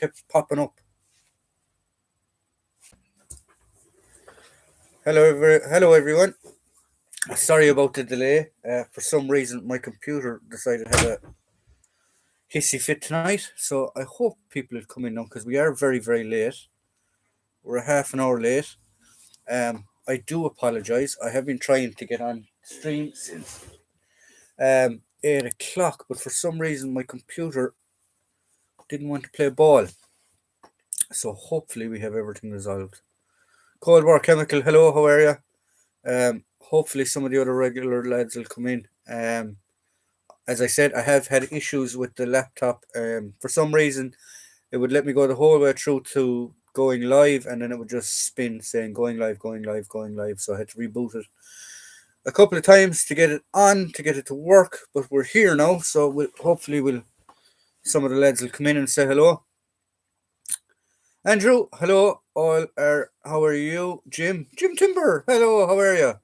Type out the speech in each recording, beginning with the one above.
kept popping up. Hello everyone. Sorry about the delay. For some reason, my computer decided to have a hissy fit tonight, so I hope people will come in now because we are very late. We're a half an hour late. I do apologise. I have been trying to get on stream since 8 o'clock, but for some reason my computer didn't want to play ball. So hopefully we have everything resolved. Cold War Chemical, hello, how are you? Hopefully some of the other regular lads will come in. As I said, I have had issues with the laptop. For some reason, it would let me go the whole way through to going live, and then it would just spin saying going live, going live, going live. So I had to reboot it a couple of times to get it on, to get it to work. But we're here now, so hopefully some of the lads will come in and say hello. Andrew, hello. How are you? Jim Timber, hello. How are you?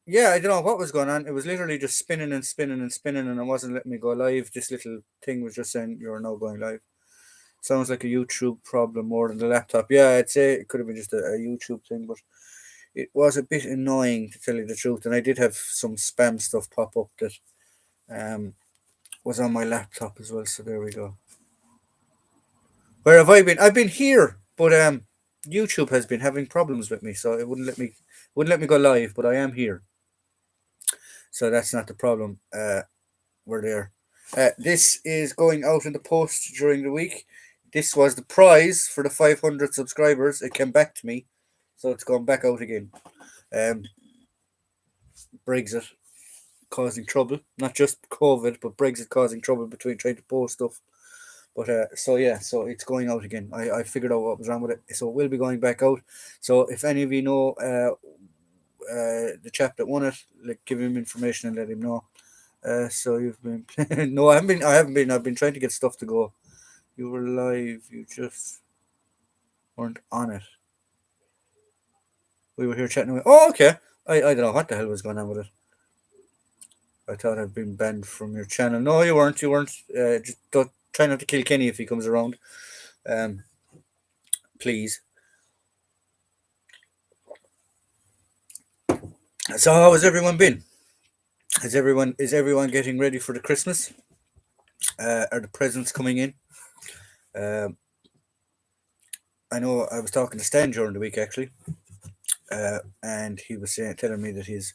Yeah, I don't know what was going on. It was literally just spinning and spinning and spinning, and it wasn't letting me go live. This little thing was just saying you're now going live. Sounds like a YouTube problem more than the laptop. Yeah, I'd say it could have been just a YouTube thing, but it was a bit annoying to tell you the truth. And I did have some spam stuff pop up that um was on my laptop as well. So there we go. Where have I been? I've been here, but YouTube has been having problems with me, so it wouldn't let me go live. But I am here. So that's not the problem. We're there. This is going out in the post during the week. This was the prize for the 500 subscribers. It came back to me, so it's gone back out again. Um, Brexit causing trouble, not just COVID, but Brexit causing trouble between trying to post stuff. But so it's going out again. I figured out what was wrong with it, so it will be going back out. So if any of you know the chap that won it, like give him information and let him know. So you've been no, I haven't been. I haven't been. I've been trying to get stuff to go. You were live. You just weren't on it. We were here chatting away. Oh, okay. I don't know what the hell was going on with it. I thought I'd been banned from your channel. No, you weren't. You weren't. Just don't try not to kill Kenny if he comes around. Um, please. So how has everyone been? Is everyone getting ready for the Christmas? Are the presents coming in? Um, I know I was talking to Stan during the week actually, and he was telling me that he's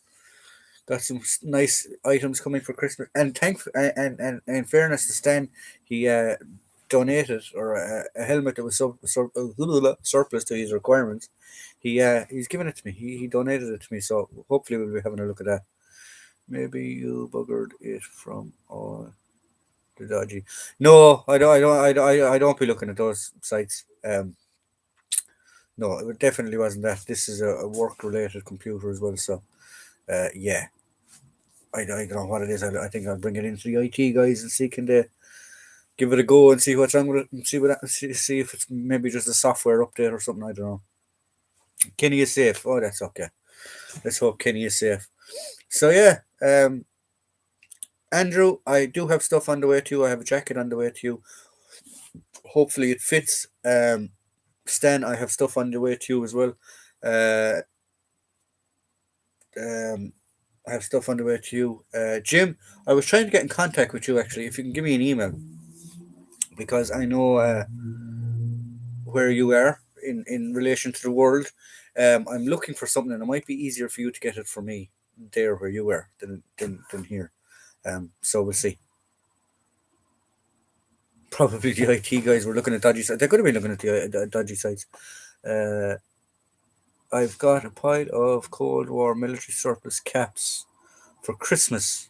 got some nice items coming for Christmas. And and in fairness to Stan, he donated or a helmet that was surplus to his requirements. He's given it to me. He donated it to me. So hopefully we'll be having a look at that. Maybe you buggered it from all the dodgy. No, I don't be looking at those sites. No, it definitely wasn't that. This is a work related computer as well. So yeah, I don't know what it is. I think I'll bring it into the IT guys and see can they give it a go and see what's wrong with it and see if it's maybe just a software update or something. I don't know. Kenny is safe. Oh, that's okay. Let's hope Kenny is safe. So yeah, Andrew, I do have stuff on the way to you. I have a jacket on the way to you. Hopefully it fits. Stan, I have stuff on the way to you as well. Uh, um, I have stuff on the way to you. Jim, I was trying to get in contact with you actually. If you can give me an email, because I know where you are in relation to the world. I'm looking for something, and it might be easier for you to get it for me there where you are than here. So we'll see. Probably the IT guys were looking at dodgy sites. They could have been looking at the dodgy sites. Uh, I've got a pile of Cold War military surplus caps for Christmas,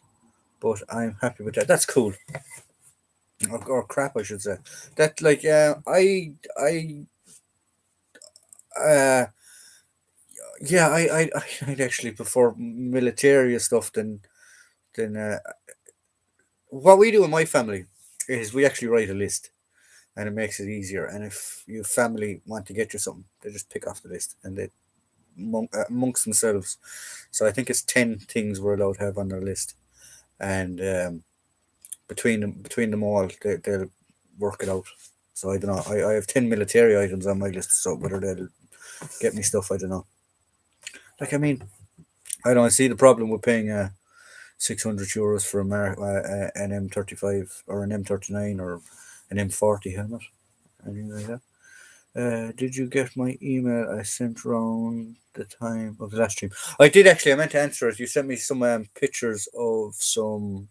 but I'm happy with that. That's cool. Or crap, I should say. That like uh yeah, I'd actually prefer military stuff than what we do in my family is we actually write a list and it makes it easier. And if your family want to get you something, they just pick off the list and they amongst themselves. So I think it's 10 things we're allowed to have on their list, and between them all, they'll work it out. So I don't know. I have 10 military items on my list. So whether they'll get me stuff, I don't know. Like I mean, I don't see the problem with paying 600 euros for an M35 or an M39 or an M40 helmet, anything like that. Did you get my email I sent around the time of the last stream? I did actually. I meant to answer it. You sent me some pictures of some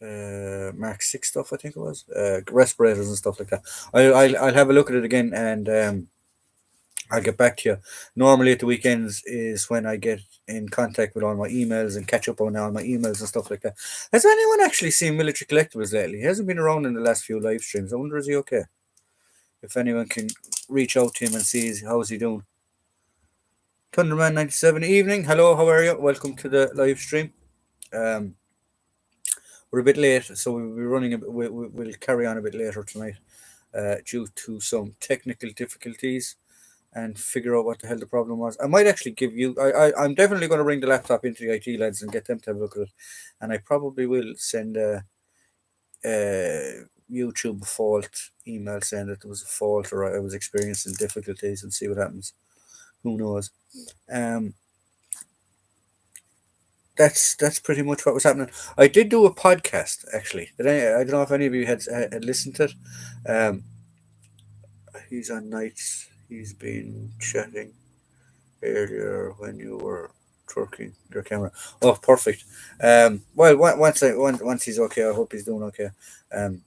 Mark 6 stuff. I think it was respirators and stuff like that. I'll have a look at it again and I'll get back to you. Normally at the weekends is when I get in contact with all my emails and catch up on all my emails and stuff like that. Has anyone actually seen Military Collectibles lately? He hasn't been around in the last few live streams. I wonder is he okay? If anyone can reach out to him and see how's he doing. Thunderman 97 evening. Hello, how are you? Welcome to the live stream. Um, we're a bit late, so we'll be running a bit. We'll carry on a bit later tonight, due to some technical difficulties, and figure out what the hell the problem was. I might actually give you. I'm definitely going to bring the laptop into the IT lads and get them to have a look at it, and I probably will send a YouTube fault email saying that there was a fault or I was experiencing difficulties and see what happens. Who knows? Um, that's pretty much what was happening. I did do a podcast actually. I don't know if any of you had listened to it. Um, he's on nights. He's been chatting earlier when you were twerking your camera. Oh, perfect. Well, once he's okay, I hope he's doing okay. Um,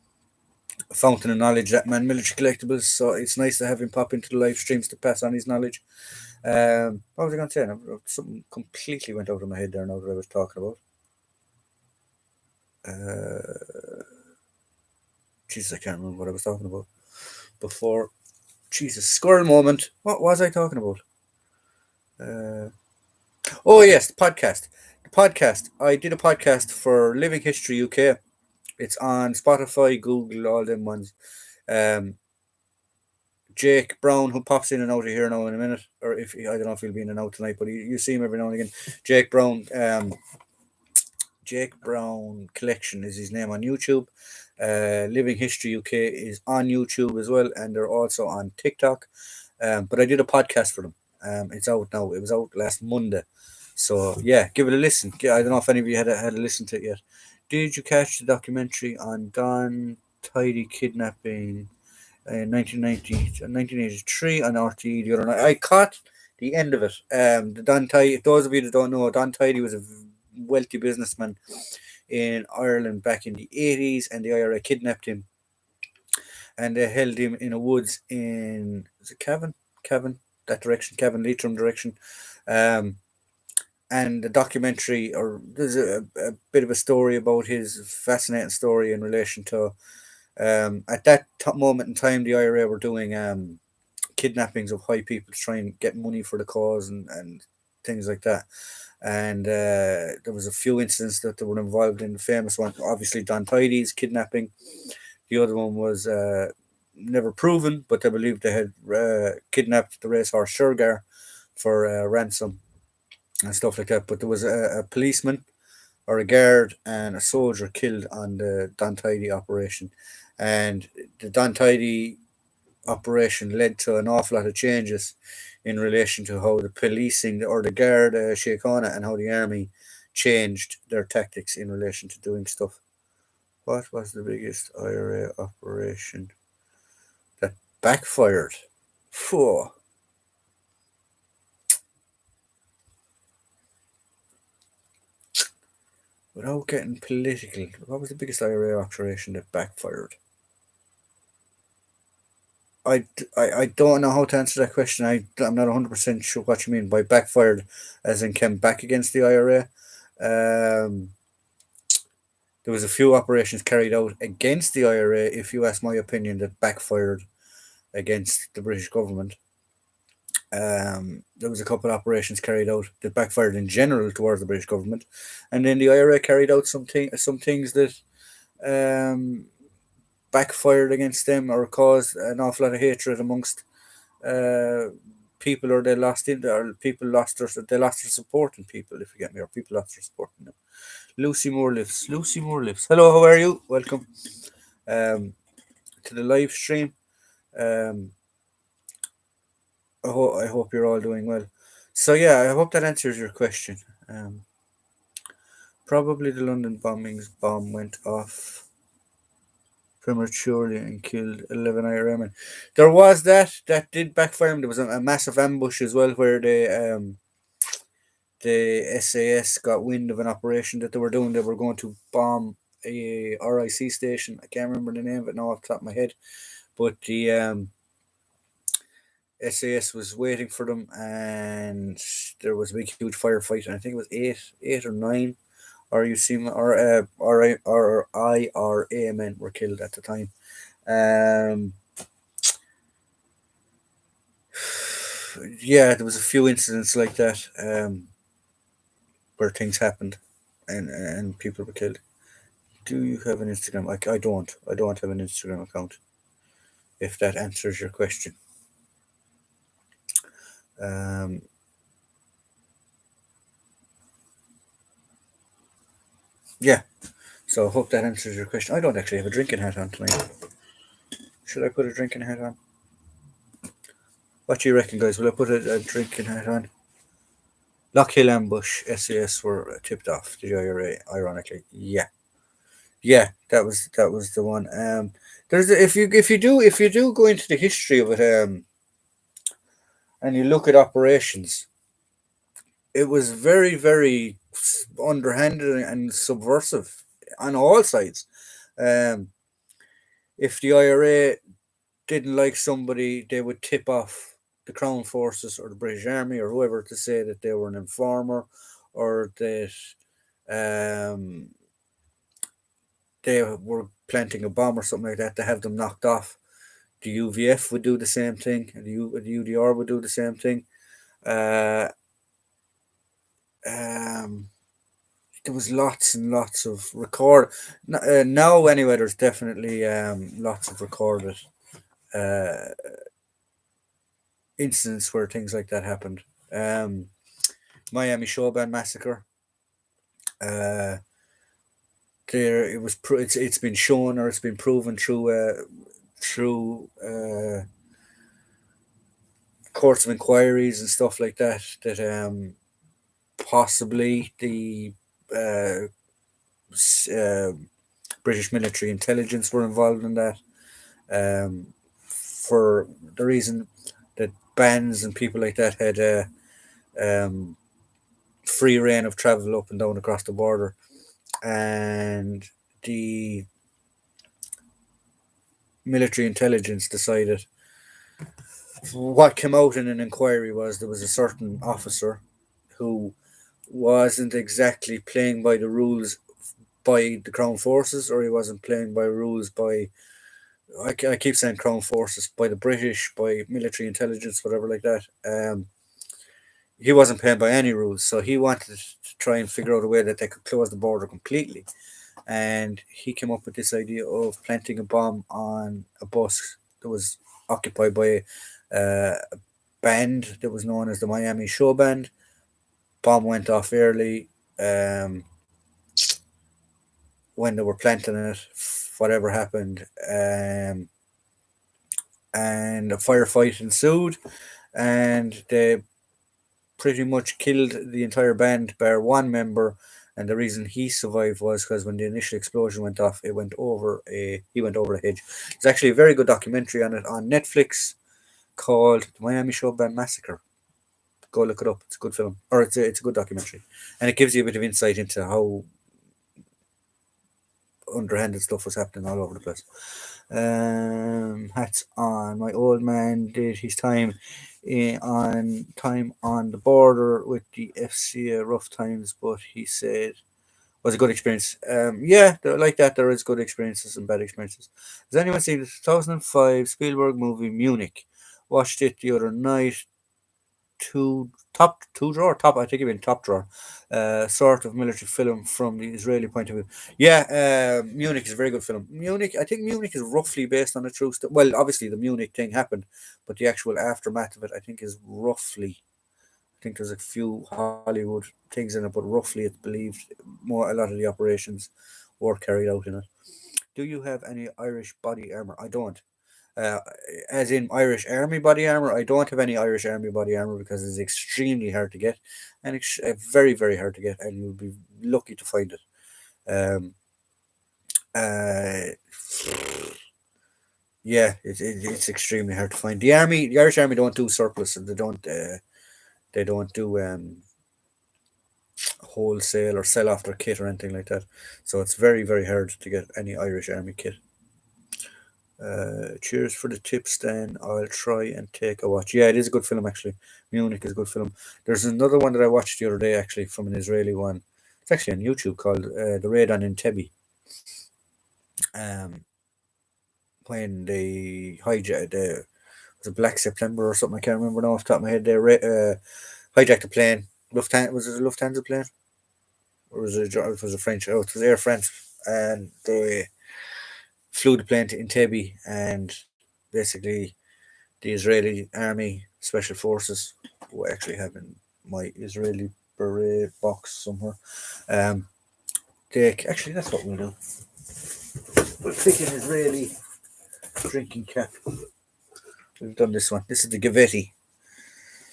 a fountain of knowledge, that man, Military Collectibles. So it's nice to have him pop into the live streams to pass on his knowledge. What was I going to say? Something completely went out of my head there now that I was talking about. Jesus, I can't remember what I was talking about before. Jesus, squirrel moment. What was I talking about? Oh yes, the podcast. The podcast. I did a podcast for Living History UK. It's on Spotify, Google, all them ones. Um, Jake Brown, who pops in and out of here now in a minute, or if I don't know if he'll be in and out tonight, but you see him every now and again. Jake Brown. Jake Brown Collection is his name on YouTube. Living History UK is on YouTube as well, and they're also on TikTok. But I did a podcast for them. It's out now. It was out last Monday. So yeah, give it a listen. I don't know if any of you had a listen to it yet. Did you catch the documentary on Don Tidy kidnapping in 1983 on RTE the other night? I caught the end of it. The Don Tidy. Those of you that don't know, Don Tidy was a wealthy businessman in Ireland back in the 80s, and the IRA kidnapped him and they held him in a woods in, is it Cavan, that direction, Cavan Leitrim direction. Um, and the documentary, or there's a bit of a story about his fascinating story in relation to at that moment in time the IRA were doing kidnappings of high people to try and get money for the cause and things like that. And there was a few incidents that they were involved in. The famous one, obviously, Don Tidy's kidnapping. The other one was never proven, but they believed they had kidnapped the racehorse Shergar for ransom and stuff like that. But there was a policeman or a guard and a soldier killed on the Don Tidy operation. And the Don Tidy operation led to an awful lot of changes in relation to how the policing or the guard Sheikh and how the army changed their tactics in relation to doing stuff. What was the biggest IRA operation that backfired? Phew. Without getting political, what was the biggest IRA operation that backfired? I don't know how to answer that question. I'm not 100% sure what you mean by backfired, as in came back against the IRA. There was a few operations carried out against the IRA, if you ask my opinion, that backfired against the British government. There was a couple of operations carried out that backfired in general towards the British government, and then the IRA carried out some things that um, backfired against them or caused an awful lot of hatred amongst uh, people, or people lost their support in people, if you get me, or people lost their support in them. Lucy Moore lives. Hello, how are you? Welcome. Um, to the live stream. Um, I hope you're all doing well. So yeah, I hope that answers your question. Um, Probably the London bombings bomb went off prematurely and killed 11 Ironmen. There was that did backfire. There was a massive ambush as well where the SAS got wind of an operation that they were doing. They were going to bomb a RIC station. I can't remember the name of it now off the top of my head, but the SAS was waiting for them, and there was a big, huge firefight. And I think it was eight or nine RUC or IRA men were killed at the time. Um, yeah, there was a few incidents like that where things happened, and people were killed. Do you have an Instagram? I don't. I don't have an Instagram account. If that answers your question. Um, yeah. So I hope that answers your question. I don't actually have a drinking hat on tonight. Should I put a drinking hat on? What do you reckon, guys? Will I put a drinking hat on? Lockhill ambush. SAS were tipped off the IRA. Ironically, yeah, yeah. That was the one. If you do go into the history of it, and you look at operations, it was very, very underhanded and subversive on all sides. Um, if the IRA didn't like somebody, they would tip off the Crown Forces or the British Army or whoever to say that they were an informer or that um, they were planting a bomb or something like that to have them knocked off. The UVF would do the same thing, and the UDR would do the same thing. Uh, um, there was lots and lots of now anyway. There's definitely lots of recorded uh, incidents where things like that happened. Um, Miami Shawba massacre. Uh, it's been shown or it's been proven through courts of inquiries and stuff like that that possibly the uh, British military intelligence were involved in that, for the reason that bands and people like that had um, free reign of travel up and down across the border, and the military intelligence decided. What came out in an inquiry was there was a certain officer who wasn't exactly playing by the rules by the Crown Forces, or he wasn't playing by rules by, I keep saying Crown Forces, by the British, by military intelligence, whatever like that. He wasn't playing by any rules, so he wanted to try and figure out a way that they could close the border completely. And he came up with this idea of planting a bomb on a bus that was occupied by a band that was known as the Miami Show Band. Bomb went off early. When they were planting it, whatever happened, and a firefight ensued, and they pretty much killed the entire band, bar one member. And the reason he survived was because when the initial explosion went off, he went over a hedge. There's actually a very good documentary on it on Netflix called The Miami Show Band Massacre. Go look it up. It's a good film, or it's a good documentary, and it gives you a bit of insight into how underhanded stuff was happening all over the place. Hats on. My old man did his time on the border with the FCA rough times, but he said was a good experience. Yeah, like that. There is good experiences and bad experiences. Has anyone seen the 2005 Spielberg movie Munich? Watched it the other night. Two drawer top, I think even top drawer, sort of military film from the Israeli point of view. Yeah, Munich is a very good film. I think Munich is roughly based on a true story. Well, obviously the Munich thing happened, but the actual aftermath of it I think is roughly, I think there's a few Hollywood things in it, but roughly it's believed more a lot of the operations were carried out in it. Do you have any Irish body armor? I don't. Uh, as in Irish Army body armor, I don't have any Irish Army body armor because it's extremely hard to get, and very very hard to get, and you'll be lucky to find it. Um, uh, yeah, it's extremely hard to find. The Irish Army don't do surplus, and they don't do wholesale or sell off their kit or anything like that. So it's very very hard to get any Irish Army kit. Cheers for the tips, then. I'll try and take a watch. Yeah, it is a good film actually. Munich is a good film. There's another one that I watched the other day actually from an Israeli one. It's actually on YouTube called The Raid on Entebbe. Um, when they hijacked was it Black September or something? I can't remember now off the top of my head. They hijacked a plane. Lufthansa, was it a Lufthansa plane or it was a French? Oh, it was Air France, and they flew the plane to Entebbe, and basically the Israeli Army Special Forces, who I actually have in my Israeli beret box somewhere. Um, they actually that's what we'll do. We'll pick an Israeli drinking cap. We've done this one. This is the Gavetti.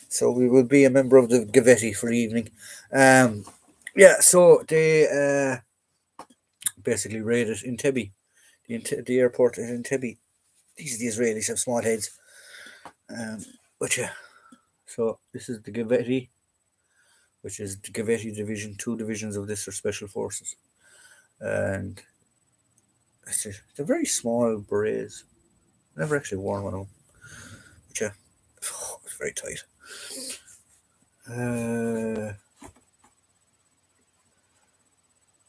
So we will be a member of the Gavetti for the evening. Yeah, so they basically raided Entebbe, the airport in Entebbe. The Israelis have small heads. But yeah, so this is the Gavetti, which is the Gavetti division. Two divisions of this are special forces, and they're very small berets. Never actually worn one of them. But yeah, it's very tight.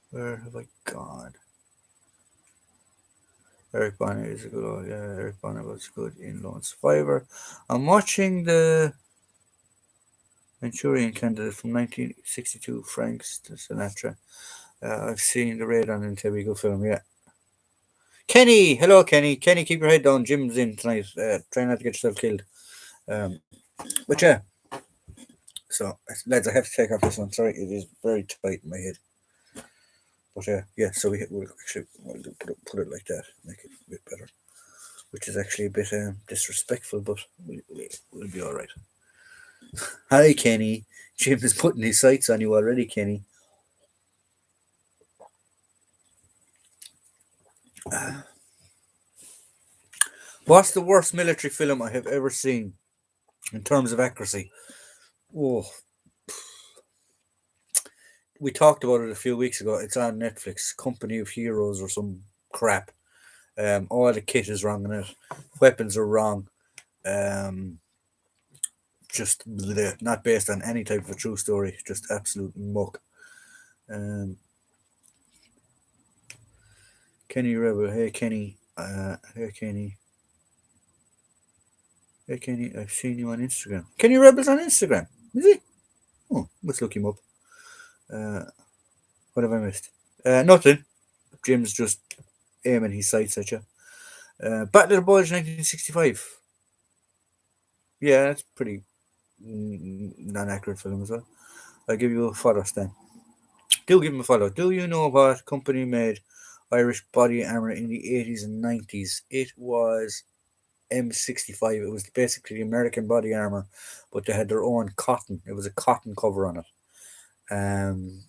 Where have I gone? Eric Bana is a good. Yeah, Eric Bana was good in Lone Survivor. I'm watching the Manchurian Candidate from 1962, Frank Sinatra. I've seen the Raid on Entebbe, good film. Yeah. Kenny, hello Kenny. Kenny, keep your head down. Jim's in tonight. Try not to get yourself killed. Um, but yeah. So lads, I have to take off this one. Sorry, it is very tight in my head. But yeah. So we'll put it like that, make it a bit better. Which is actually a bit disrespectful, but we'll be all right. Hi Kenny. Jim is putting his sights on you already, Kenny. What's the worst military film I have ever seen in terms of accuracy? Oh, we talked about it a few weeks ago. It's on Netflix. Company of Heroes or some crap. All the kit is wrong in it. Weapons are wrong. Um, just bleh, not based on any type of a true story. Just absolute muck. Um, Kenny Rebel. Hey Kenny. Hey Kenny. Hey Kenny. I've seen you on Instagram. Kenny Rebel's on Instagram. Is he? Oh, let's look him up. Uh, what have I missed? Nothing. Jim's just aiming his sights at you. Battle of the Bulge 1965. Yeah, that's pretty non-accurate film as well. I'll give you a follow, Stan. Do give him a follow. Do you know what company made Irish body armor in the 80s and 90s? It was M65. It was basically the American body armor, but they had their own cotton. It was a cotton cover on it. Um,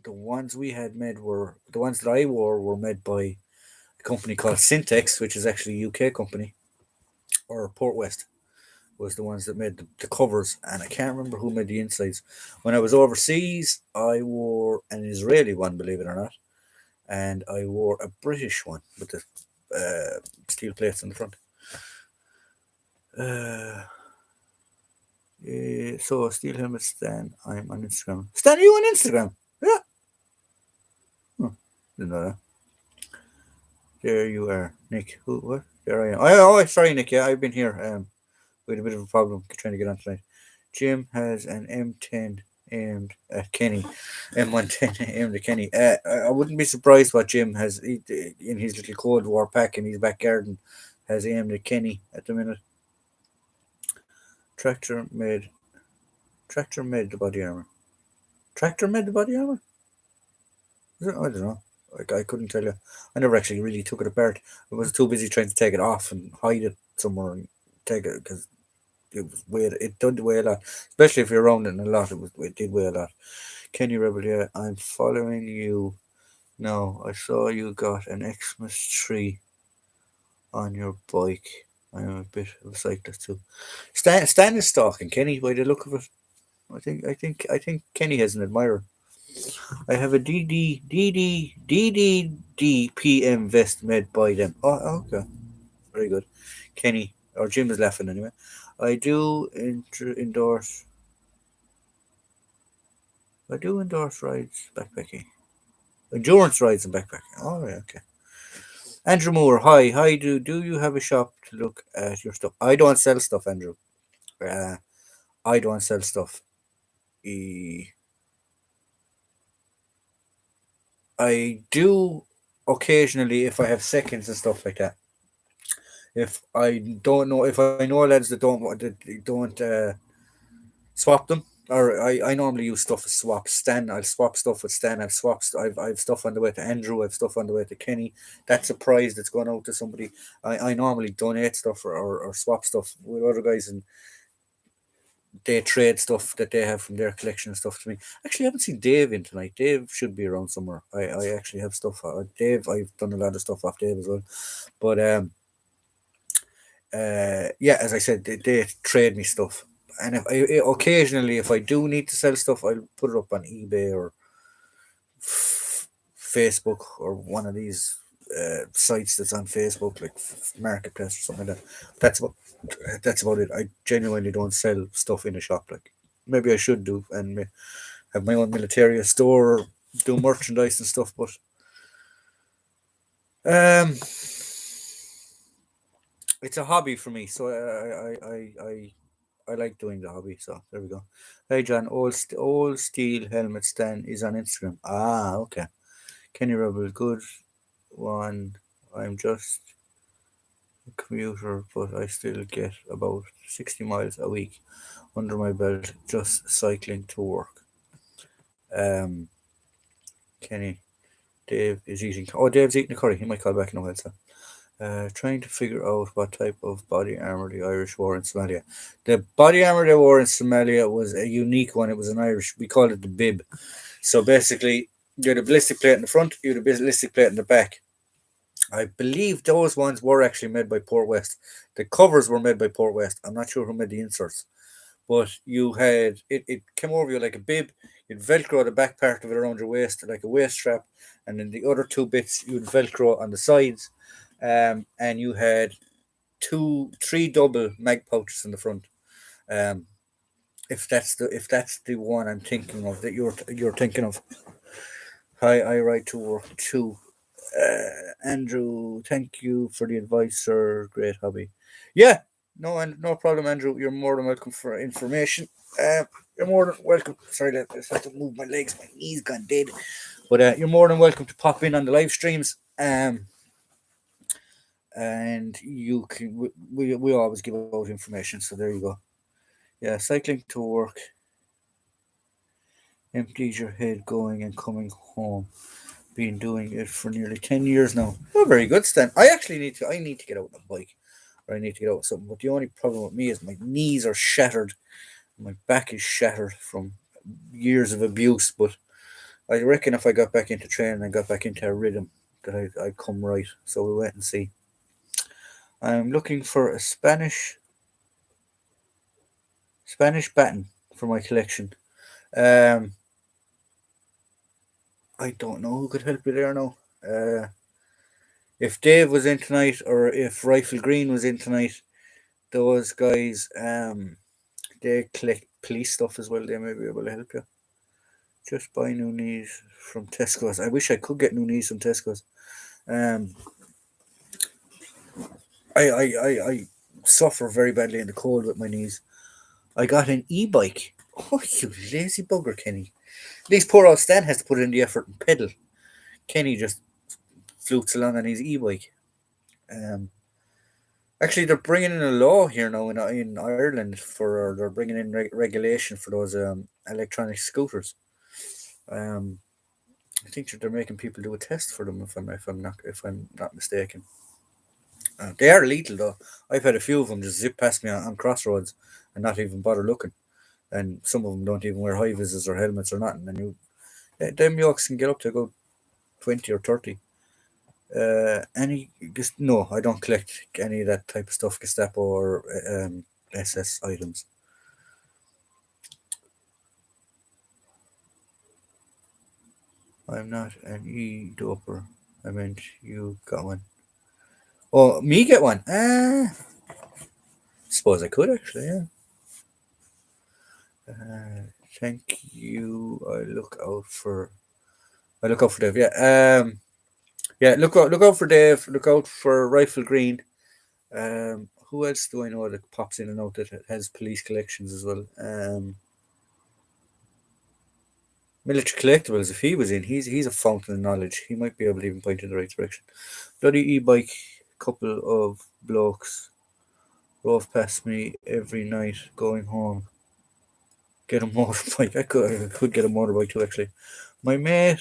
the ones we had made were the ones that I wore were made by a company called Syntex, which is actually a UK company, or Port West was the ones that made the covers, and I can't remember who made the insides. When I was overseas, I wore an Israeli one, believe it or not, and I wore a British one with the steel plates in the front. Uh, so steel helmet Stan. I'm on Instagram. Stan, are you on Instagram? Yeah. Oh, didn't know that. There you are, Nick. Who? What? There I am. Sorry, Nick. Yeah, I've been here. We had a bit of a problem trying to get on tonight. Jim has an M10 aimed at Kenny. M110 aimed at Kenny. I wouldn't be surprised what Jim has in his little Cold War pack in his back garden has aimed at Kenny at the minute. Tractor made. Tractor made the body armor. Tractor made the body armor. Is it? I don't know. Like I couldn't tell you. I never actually really took it apart. I was too busy trying to take it off and hide it somewhere and take it because it was weigh. It did weigh a lot, especially if you're around it a lot. It did weigh a lot. Kenny Rebel, yeah, I'm following you. No, I saw you got an Xmas tree on your bike. I'm a bit of a cyclist too. Stan is stalking Kenny by the look of it. I think Kenny has an admirer. I have a DDDDDP vest made by them. Oh, okay, very good. Kenny or Jim is laughing anyway. I do endorse. I do endorse rides backpacking, endurance rides and backpacking. Oh, right, okay. Andrew Moore, hi. Do you have a shop to look at your stuff? I don't sell stuff, Andrew. Uh, I don't sell stuff. E- I do occasionally if I have seconds and stuff like that. If I don't know, if I know lads that don't swap them, or I normally use stuff as swap. Stan, I'll swap stuff with Stan. I've stuff on the way to Andrew. I've stuff on the way to Kenny. That's a prize that's gone out to somebody. I normally donate stuff or swap stuff with other guys, and they trade stuff that they have from their collection and stuff to me. Actually, I haven't seen Dave in tonight. Dave should be around somewhere. I actually have stuff. Dave, I've done a lot of stuff off Dave as well. But yeah, as I said, they trade me stuff. And occasionally, if I do need to sell stuff, I'll put it up on eBay or Facebook or one of these sites that's on Facebook, like Marketplace or something like that. That's about that's about it. I genuinely don't sell stuff in a shop. Like maybe I should do and have my own military store or do merchandise and stuff. But um, it's a hobby for me, so I like doing the hobby. So there we go. Hey John, old steel helmet stand is on Instagram. Ah, okay. Kenny Rebel, good one. I'm just a commuter, but I still get about 60 miles a week under my belt just cycling to work. Um, Kenny, Dave is eating. Oh, Dave's eating a curry. He might call back in a while, so. Trying to figure out what type of body armor the Irish wore in Somalia. The body armor they wore in Somalia was a unique one. It was an Irish. We called it the bib. So basically, you had a ballistic plate in the front, you had a ballistic plate in the back. I believe those ones were actually made by Port West. The covers were made by Port West. I'm not sure who made the inserts, but you had it came over you like a bib. You'd velcro the back part of it around your waist like a waist strap, and then the other two bits you'd velcro on the sides, and you had three double mag pouches in the front. Um, if that's the one I'm thinking of that you're thinking of. Hi, I write to work too. Andrew, thank you for the advice, sir. Great hobby. Yeah, no, and no problem, Andrew. You're more than welcome for information. You're more than welcome. Sorry, I just have to move my legs. My knees gone dead. But you're more than welcome to pop in on the live streams. And you can we always give out information. So there you go. Yeah, cycling to work empties your head going and coming home. Been doing it for nearly 10 years now. Oh, very good, Stan. I need to get out on a bike, or I need to get out with something. But the only problem with me is my knees are shattered, my back is shattered from years of abuse. But I reckon if I got back into training and got back into a rhythm, that I'd come right. So we'll wait and see. I'm looking for a Spanish baton for my collection. Um, I don't know who could help you there now. If Dave was in tonight, or if Rifle Green was in tonight, those guys, they collect police stuff as well. They may be able to help you. Just buy new knees from Tesco's. I wish I could get new knees from Tesco's. Um, I suffer very badly in the cold with my knees. I got an e-bike. Oh, you lazy bugger, Kenny. At least poor old Stan has to put in the effort and pedal. Kenny just flutes along on his e-bike. Um, Actually, they're bringing in a law here now in Ireland for, or they're bringing in regulation for those electronic scooters. Um, I think that they're making people do a test for them if I'm not mistaken. They are lethal though. I've had a few of them just zip past me on crossroads and not even bother looking. And some of them don't even wear high vises or helmets or nothing. And them yokes can get up to go 20 or 30. Any just no, I don't collect any of that type of stuff, Gestapo or SS items. I'm not an doper. I meant you got one. Oh, me get one. Suppose I could actually. Yeah. Thank you. I look out for Dave. Yeah. Yeah. Look out for Dave. Look out for Rifle Green. Who else do I know that pops in and out that has police collections as well? Military collectibles. If he was in, he's a fountain of knowledge. He might be able to even point in the right direction. Bloody e-bike. Couple of blokes drove past me every night going home. Get a motorbike. I could get a motorbike too, actually. My mate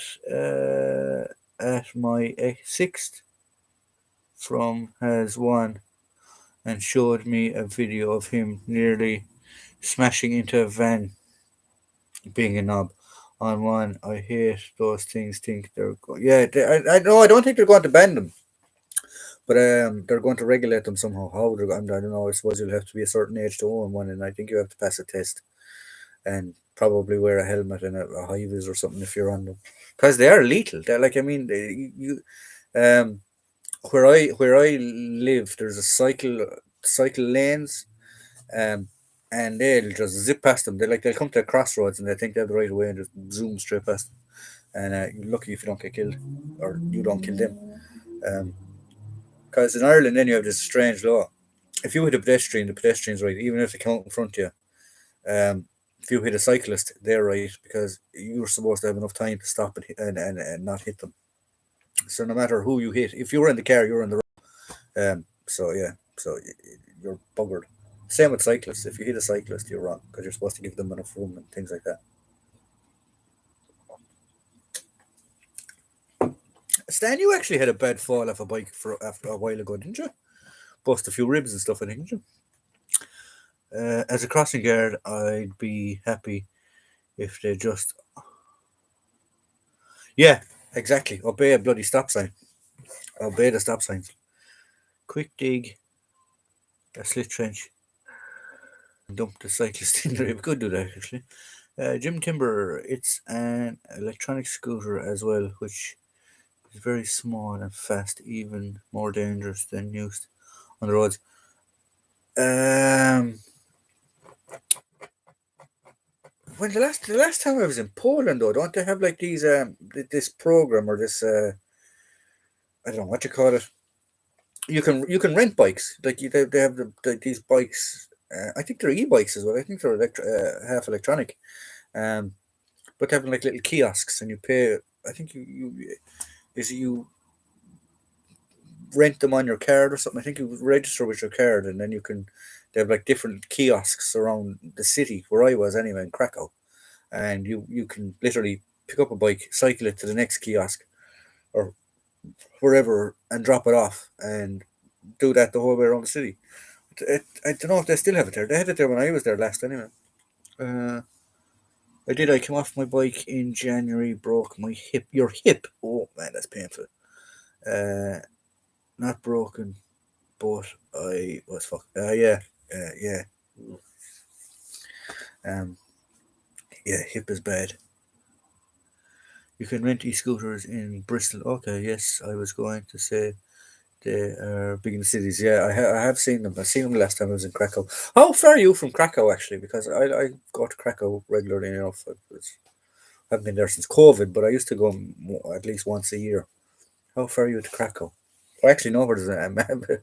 at my sixth from has one and showed me a video of him nearly smashing into a van, being a knob. On one, I hate those things. Think yeah. I know. I don't think they're going to ban them, but they're going to regulate them somehow. How they're going, I don't know. I suppose you'll have to be a certain age to own one, and I think you have to pass a test and probably wear a helmet and a high vis or something if you're on them, because they are lethal. They're like, I mean, you um where I live, there's a cycle lanes, um, and they'll just zip past them. They'll come to a crossroads and they think they're the right way and just zoom straight past them. And you're lucky if you don't get killed or you don't kill them. Because in Ireland, then you have this strange law. If you hit a pedestrian, the pedestrian's right, even if they come out in front of you. Um, if you hit a cyclist, they're right because you're supposed to have enough time to stop and not hit them. So no matter who you hit, if you're in the car, you're in the wrong. So yeah, so you're buggered. Same with cyclists. If you hit a cyclist, you're wrong because you're supposed to give them enough room and things like that. Stan, you actually had a bad fall off a bike for after a while ago, didn't you? Bust a few ribs and stuff, I think, didn't you? As a crossing guard, I'd be happy if they just yeah, exactly. Obey a bloody stop sign. Obey the stop signs. Quick dig, a slit trench, and dump the cyclist in there. We could do that actually. Jim Timber, it's an electronic scooter as well, which is very small and fast, even more dangerous than used on the roads. Um, when the last time I was in Poland, though, don't they have like these this program or this I don't know what you call it. You can rent bikes like they have these bikes. I think they're e-bikes as well. I think they're half electronic. Um, but they have like little kiosks and you pay. I think you rent them on your card or something. I think you register with your card and then you can. They have like different kiosks around the city where I was anyway in Krakow, and you can literally pick up a bike, cycle it to the next kiosk or wherever, and drop it off and do that the whole way around the city. I don't know if they still have it there. They had it there when I was there last anyway. Uh, I did. I came off my bike in January, broke my hip. Your hip? Oh man, that's painful. Uh, Not broken, but I was fuck. Yeah, yeah. Um, yeah, hip is bad. You can rent e-scooters in Bristol. Okay, yes, I was going to say they are big in the cities. Yeah, I have seen them. I seen them last time I was in Krakow. How far are you from Krakow actually? Because I go to Krakow regularly enough. I haven't been there since COVID, but I used to go at least once a year. How far are you to Krakow? I actually know where there's a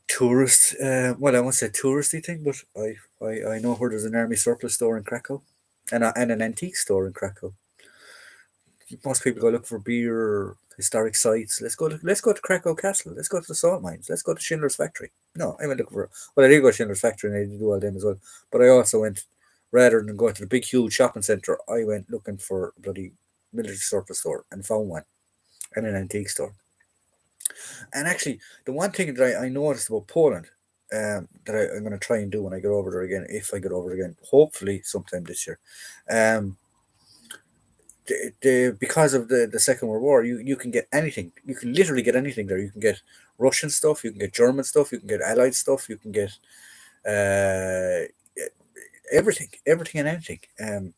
tourist. Well, I won't say touristy thing, but I know where there's an army surplus store in Krakow, and an antique store in Krakow. Most people go look for beer or historic sites. Let's go to Krakow Castle. Let's go to the salt mines. Let's go to Schindler's Factory. No, I went looking for. Well, I did go to Schindler's Factory and I did do all them as well. But I also went rather than going to the big huge shopping centre. I went looking for bloody military surplus store and found one in an antique store. And actually, the one thing that I noticed about Poland, that I'm going to try and do when I get over there again, if I get over there again, hopefully sometime this year, um, because of the Second World War, you can get anything. You can literally get anything there. You can get Russian stuff, you can get German stuff, you can get Allied stuff, you can get uh, everything and anything. And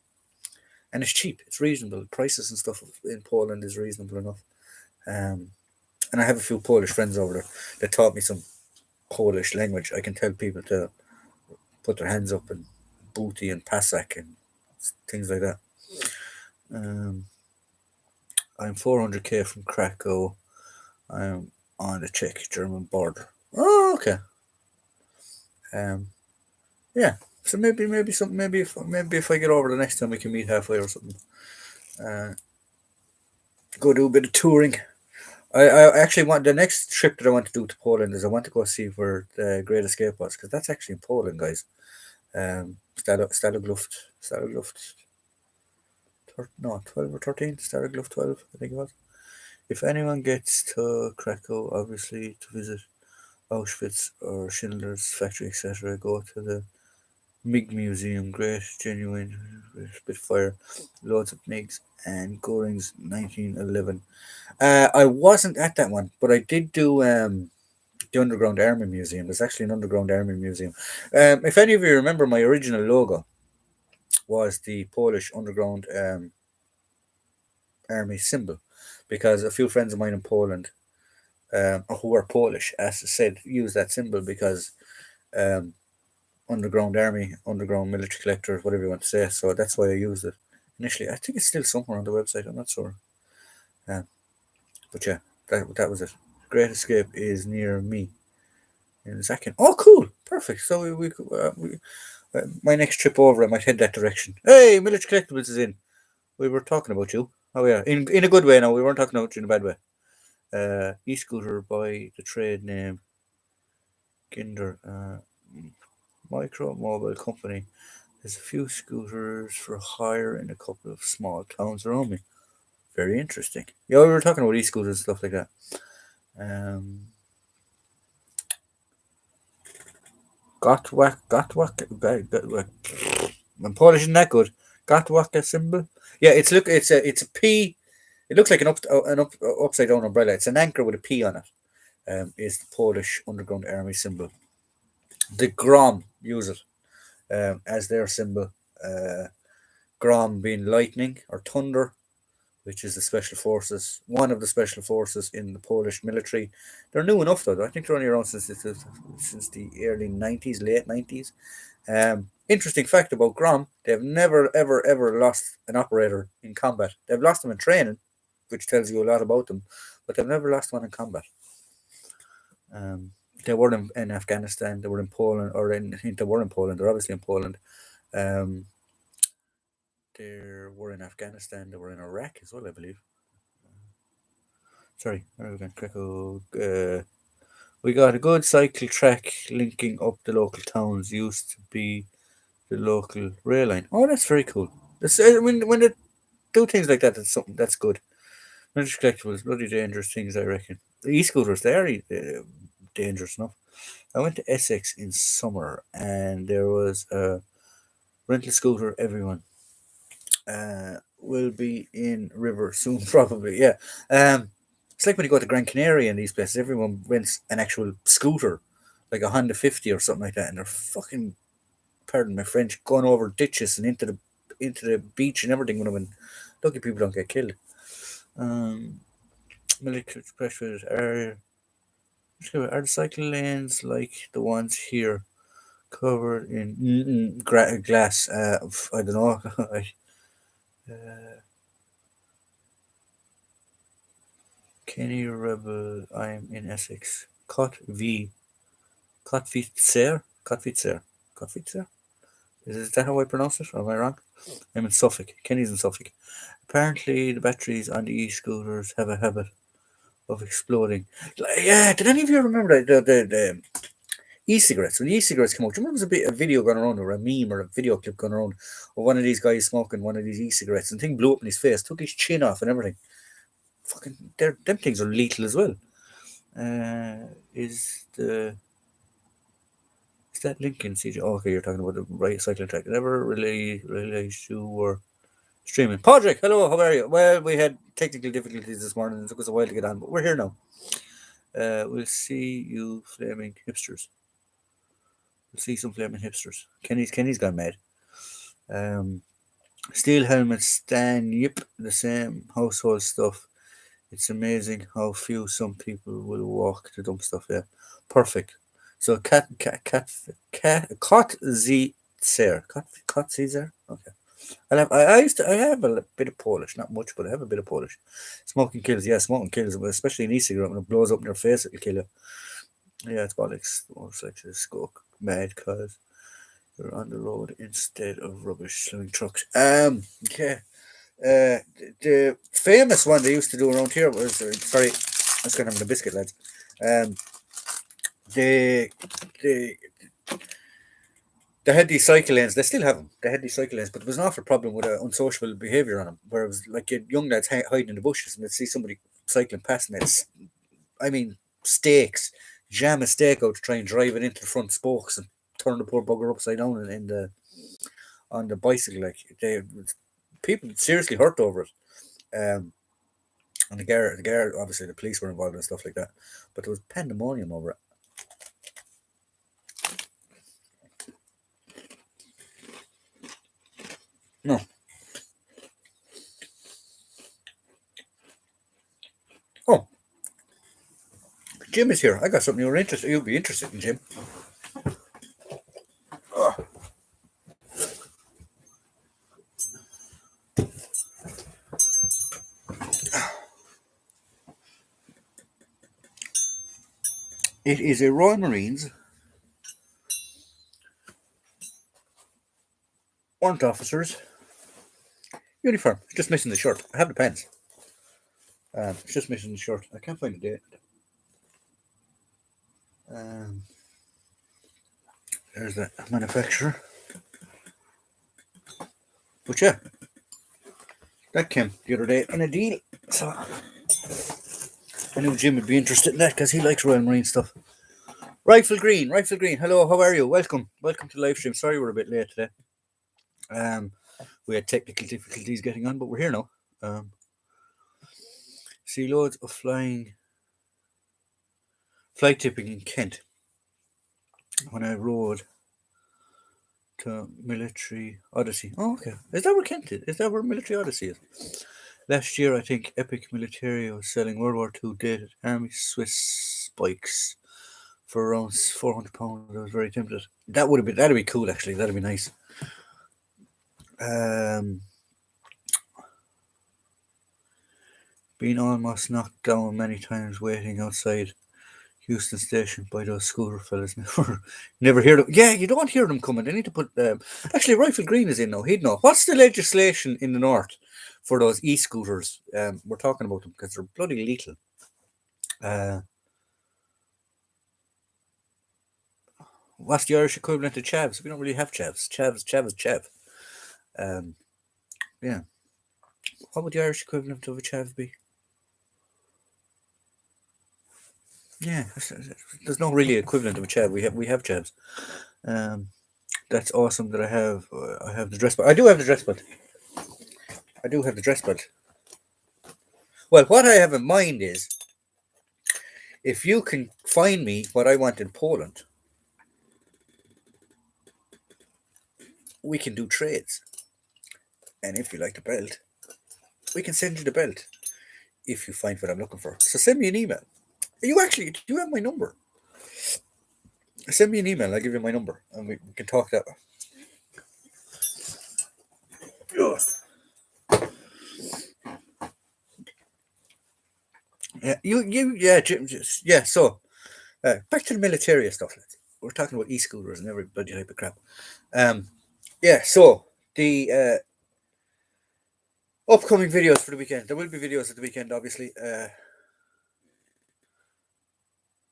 it's cheap. It's reasonable. Prices and stuff in Poland is reasonable enough. Um, and I have a few Polish friends over there that taught me some Polish language. I can tell people to put their hands up and booty and pasak and things like that. Um, I'm 400k from Krakow. I'm on the Czech-German border. Oh, okay. Um, yeah. So maybe if I get over the next time we can meet halfway or something. Uh, go do a bit of touring. I actually want the next trip that I want to do to Poland is I want to go see where the Great Escape was because that's actually in Poland, guys. Staloglufft, no, 12 or 13, Staloglufft 12, I think it was. If anyone gets to Krakow, obviously to visit Auschwitz or Schindler's Factory, etc., go to the MiG Museum, great, genuine, Spitfire, loads of MiGs, and Goring's 1911. I wasn't at that one, but I did do the Underground Army Museum. There's actually an Underground Army Museum. If any of you remember, my original logo was the Polish Underground Army symbol, because a few friends of mine in Poland, who are Polish, as I said, use that symbol because um, Underground Army, Underground Military Collector, whatever you want to say. So that's why I used it initially. I think it's still somewhere on the website. I'm not sure. But yeah, that was it. Great Escape is near me in a second. Oh, cool, perfect. So my next trip over, I might head that direction. Hey, Military Collectibles is in. We were talking about you. Oh yeah, in a good way. Now we weren't talking about you in a bad way. E-scooter by the trade name Kinder, micro mobile company. There's a few scooters for hire in a couple of small towns around me. Very interesting. Yeah, we were talking about e-scooters and stuff like that. Um, Gotwak. My Polish isn't that good. Gotwaka symbol. Yeah, it's a P. It looks like an upside down umbrella. It's an anchor with a P on it. Is the Polish Underground Army symbol. The Grom use it as their symbol. Grom being lightning or thunder, which is the special forces, one of the special forces in the Polish military. They're new enough though. I think they're only around since the early 90s, late 90s. Interesting fact about Grom: they've never ever lost an operator in combat. They've lost them in training, which tells you a lot about them, but they've never lost one in combat. Um, they were in Afghanistan. They were in Poland, they were in Poland. They're obviously in Poland. Um, they were in Afghanistan. They were in Iraq as well, I believe. Sorry, where are we going? Krakow. We got a good cycle track linking up the local towns. Used to be the local rail line. Oh, that's very cool. When they do things like that, that's something that's good. Military collectibles, bloody dangerous things, I reckon. The e-scooters, they are dangerous enough. I went to Essex in summer, and there was a rental scooter. Everyone will be in river soon, probably. Yeah. It's like when you go to Gran Canaria and these places, everyone rents an actual scooter, like a Honda 50 or something like that, and they're fucking, pardon my French, going over ditches and into the beach and everything with them, and lucky people don't get killed. Um, Military pressures are the cycle lanes like the ones here covered in glass? I don't know. uh, Kenny Rebel. I'm in Essex. Kotwitzer. Kotwitzer. Is that how I pronounce it? Or am I wrong? I'm in Suffolk. Kenny's in Suffolk. Apparently, the batteries on the e-scooters have a habit of exploding. Yeah, did any of you remember that? E-cigarettes. When the e-cigarettes came out, do you remember there was a video going around, or a meme, or a video clip going around of one of these guys smoking one of these e-cigarettes, and the thing blew up in his face, took his chin off and everything. Fucking, them things are lethal as well. Uh, is the is that Lincoln CJ? Oh, okay, you're talking about the right cycling track. Never really realized you were streaming. Podrick, hello, how are you? Well, we had technical difficulties this morning. It took us a while to get on, but we're here now. We'll see you flaming hipsters. We'll see some flaming hipsters. Kenny's gone mad. Um, Steel helmets, Stan, yep, the same household stuff. It's amazing how few some people will walk to dump stuff. Yeah, perfect. So cat z ser cat Caesar. Okay. I have a bit of Polish, not much, but I have a bit of Polish. Smoking kills, yeah, smoking kills, but especially an e-cigarette when it blows up in your face, it'll kill you. Yeah, it's bollocks. Motorcycles go mad because you're on the road instead of rubbish slowing trucks. Okay. The famous one they used to do around here was sorry, I was going to have a biscuit, lads. Um, they they they had these cycle lanes. They still have them. They had these cycle lanes, but there was an awful problem with unsociable behaviour on them, where it was like young lads hiding in the bushes, and they'd see somebody cycling past, and it's, I mean, stakes, jam a stake out to try and drive it into the front spokes and turn the poor bugger upside down in the on the bicycle. Like people seriously hurt over it. Um, and the guard, obviously the police were involved and stuff like that, but there was pandemonium over it. No. Oh, Jim is here. I got something you'll be interested in, Jim. Oh, it is a Royal Marines warrant officer's uniform. It's just missing the shirt. I have the pants. It's just missing the shirt. I can't find the date. Um, there's the manufacturer. But yeah, that came the other day in a deal. So I knew Jim would be interested in that because he likes Royal Marine stuff. Rifle Green. Hello, how are you? Welcome to the live stream. Sorry we're a bit late today. We had technical difficulties getting on, but we're here now. See loads of fly tipping in Kent. When I rode to Military Odyssey. Oh, okay. Is that where Kent is? Is that where Military Odyssey is? Last year, I think Epic Military was selling World War II dated Army Swiss bikes for around £400. I was very tempted. That'd be cool actually. That'd be nice. Been almost knocked down many times waiting outside Houston Station by those scooter fellas. Never hear them. Yeah, you don't hear them coming. They need to put. Actually, Rifle Green is in now. He'd know. What's the legislation in the north for those e-scooters? We're talking about them because they're bloody lethal. What's the Irish equivalent of chavs? We don't really have chavs. Chav is chav. Yeah. What would the Irish equivalent of a chav be? Yeah, there's no really equivalent of a chav. We have chavs. That's awesome that I have the dress belt. I do have the dress belt. Well, what I have in mind is if you can find me what I want in Poland, we can do trades. And if you like the belt, we can send you the belt if you find what I'm looking for. So send me an email. Do you have my number? Send me an email. I'll give you my number and we can talk that way. Yeah, Jim, yeah. So, back to the military stuff. We're talking about e-scooters and every bloody type of crap. Yeah. So the upcoming videos for the weekend. There will be videos at the weekend, obviously.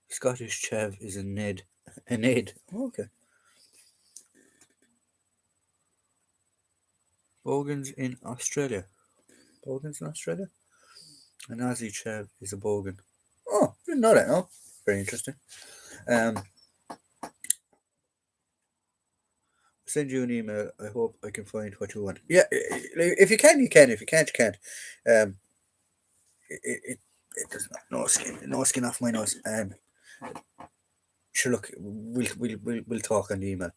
Scottish Chav is a Ned. An aid. Okay. Bogans in Australia. Bogans in Australia? An Aussie chap is a bogan. Oh, didn't know that, no? Very interesting. Um, send you an email. I hope I can find what you want. Yeah, if you can, you can. If you can't, you can't. Um, it does not. No skin off my nose. Sure, look, we'll talk on the email.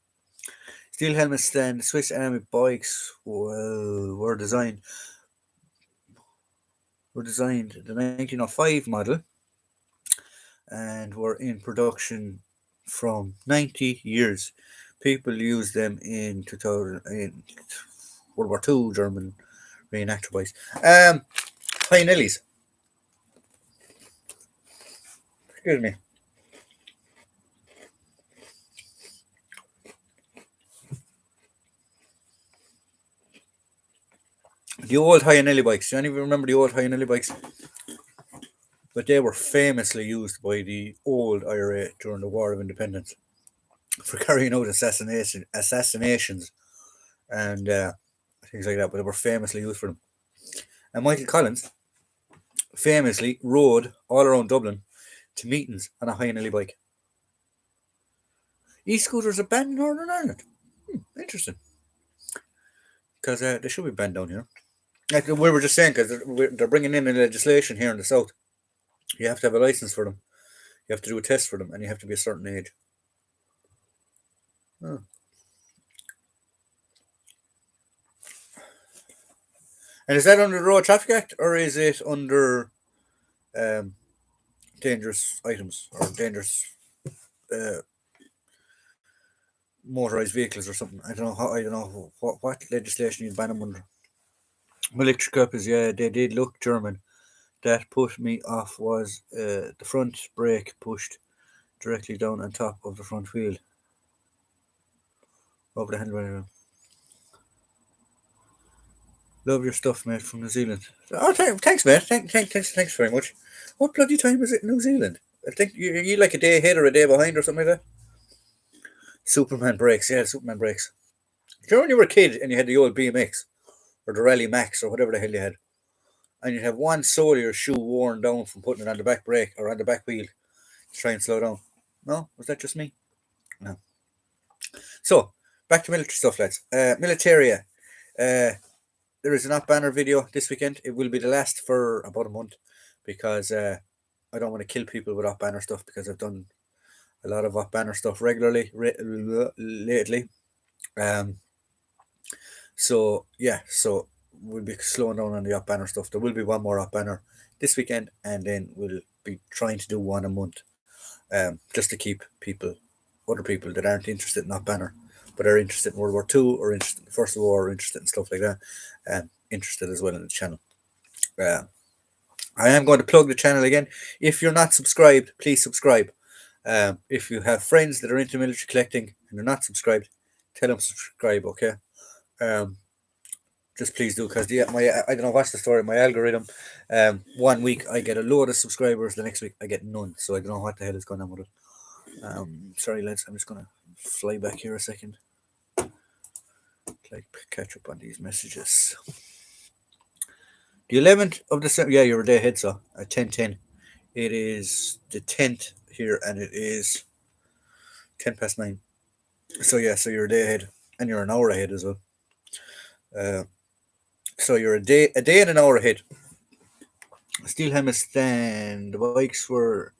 Steel helmet stand. Swiss Army bikes were designed the 1905 model and were in production from 90 years. People used them in 2000 in World War Two German reenactor bikes. Hi Nellies. Excuse me. The old High bikes. Do you even remember the old High bikes? But they were famously used by the old IRA during the War of Independence for carrying out assassinations and things like that. But they were famously used for them. And Michael Collins famously rode all around Dublin to meetings on a High bike. E-scooters are banned in Northern Ireland. Interesting. Because they should be banned down here. Like we were just saying, because they're bringing in a legislation here in the south. You have to have a license for them. You have to do a test for them, and you have to be a certain age. Oh. And is that under the Road Traffic Act, or is it under um, dangerous items or dangerous uh, motorized vehicles or something? I don't know how. I don't know what legislation you ban them under. Military copies, yeah, they did look German. That put me off was the front brake pushed directly down on top of the front wheel over the handlebar. Love your stuff, mate, from New Zealand. Oh, thanks, mate. Thanks very much. What bloody time is it in New Zealand? I think you like a day ahead or a day behind or something like that. Superman brakes, yeah, Superman brakes. Do you know when you were a kid and you had the old BMX or the Rally Max or whatever the hell you had, and you'd have one sole of your shoe worn down from putting it on the back brake or on the back wheel to try and slow down? No, was that just me? No. So back to military stuff, lads. Militaria. There is an up banner video this weekend. It will be the last for about a month because I don't want to kill people with up banner stuff because I've done a lot of up banner stuff regularly lately. Um, so we'll be slowing down on the up banner stuff. There will be one more up banner this weekend, and then we'll be trying to do one a month, just to keep other people that aren't interested in up banner, but are interested in World War Two or interested in the First War or interested in stuff like that, interested as well in the channel. I am going to plug the channel again. If you're not subscribed, please subscribe. If you have friends that are into military collecting and they're not subscribed, tell them to subscribe, okay? Just please do, because I don't know what's the story. My algorithm, 1 week I get a load of subscribers, the next week I get none. So I don't know what the hell is going on with it. Sorry, lads. I'm just gonna fly back here a second. Like catch up on these messages. The 11th of December. Yeah, you're a day ahead, so at 10:10. It is the 10th here, and it is 9:10. So yeah, so you're a day ahead, and you're an hour ahead as well. So you're a day and an hour ahead. Steel helmet stand. The bikes were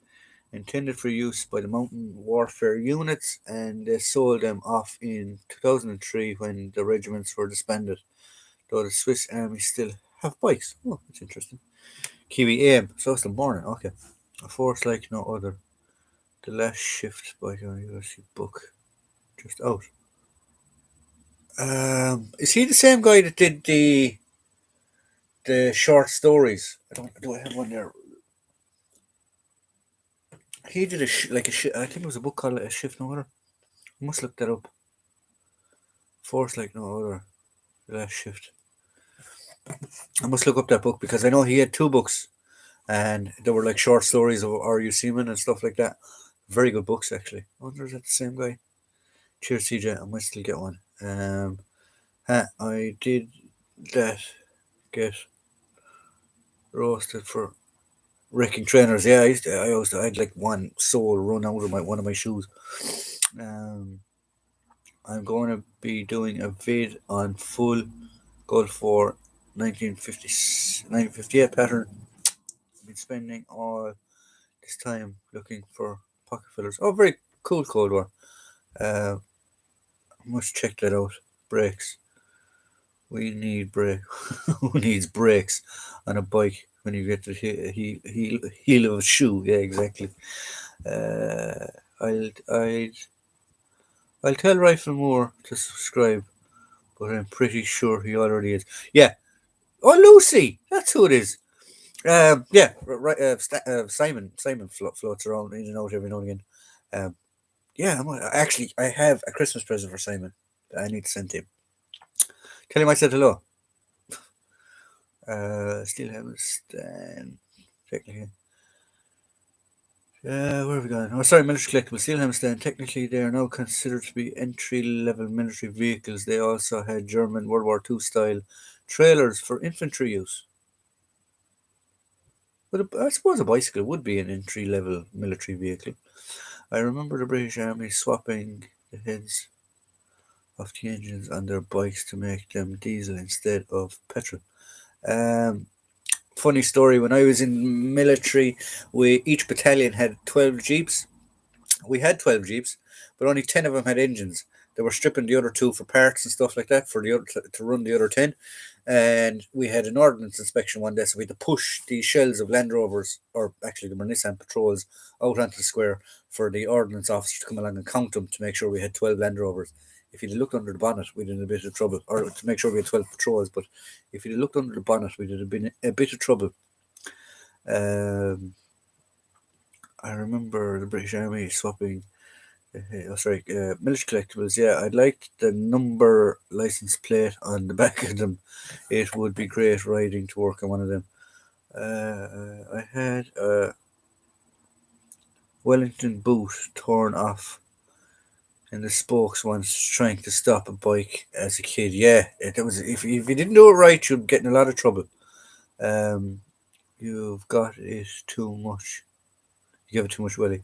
intended for use by the mountain warfare units, and they sold them off in 2003 when the regiments were disbanded. Though the Swiss Army still have bikes. Oh, that's interesting. Kiwi AM. So it's the morning. Okay. A force like no other. The last shift by the university book. Just out. Is he the same guy that did the short stories? I don't. Do I have one there? He did I think it was a book called A Shift No Other. I must look that up. Force like no other. The last shift. I must look up that book because I know he had two books, and they were like short stories of RU Seaman and stuff like that. Very good books, actually. I wonder if that's the same guy. Cheers, CJ. I might still get one. I did that get roasted for wrecking trainers. Yeah, I had like one sole run out of one of my shoes. Um, I'm going to be doing a vid on full Gulf for 1950, 1958 pattern. I've been spending all this time looking for pocket fillers. Oh, very cool Cold War. Uh, must check that out. Brakes. We need brake. Who needs brakes on a bike when you get the heel of a shoe? Yeah, exactly. Uh, I'll I'll I'll tell Rifle Moore to subscribe, but I'm pretty sure he already is. Yeah. Oh, Lucy, that's who it is. Yeah, right. Simon floats around in and out every now and again. Um, yeah, actually, I have a Christmas present for Simon that I need to send to him. Tell him I said hello. Still haven't stand technically. Where have we gone? Oh, sorry, military collectibles. Steel Hamstand. Technically, they are now considered to be entry-level military vehicles. They also had German World War II style trailers for infantry use. But I suppose a bicycle would be an entry-level military vehicle. I remember the British Army swapping the heads of the engines on their bikes to make them diesel instead of petrol. Um, Funny story, when I was in military, each battalion had 12 jeeps. We had 12 jeeps, but only 10 of them had engines. They were stripping the other two for parts and stuff like that for the other to run the other 10. And we had an ordnance inspection one day, so we had to push these shells of Land Rovers, or actually the were Nissan patrols, out onto the square for the ordnance officer to come along and count them to make sure we had 12 Land Rovers. If he'd looked under the bonnet, we'd have been in a bit of trouble, or to make sure we had 12 patrols. But if he'd looked under the bonnet, we'd have been in a bit of trouble. Um, I remember the British Army swapping military collectibles. Yeah, I'd like the number license plate on the back of them. It would be great riding to work on one of them. I had a Wellington boot torn off in the spokes once trying to stop a bike as a kid. Yeah, it was. If you didn't do it right, you'd get in a lot of trouble. Um, you've got it too much. You give it too much willy.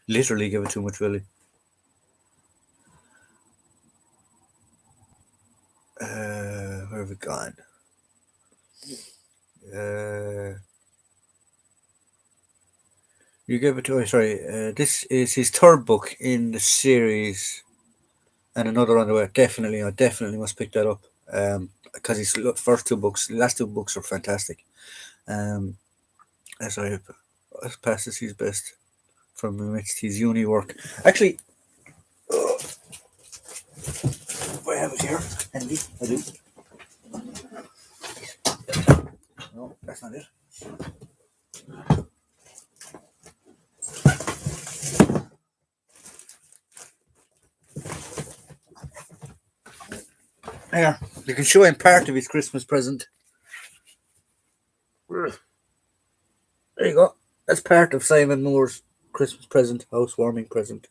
Literally give it too much willy. Where have we gone? Uh, you gave it to. Sorry, this is his third book in the series, and another on the way. Definitely, I definitely must pick that up. Because his first two books, last two books are fantastic. Um, sorry, passes his best from amidst his uni work. Actually, I have it here. Handy, I do. No, that's not it. There, you can show him part of his Christmas present. There you go. That's part of Simon Moore's Christmas present, housewarming present.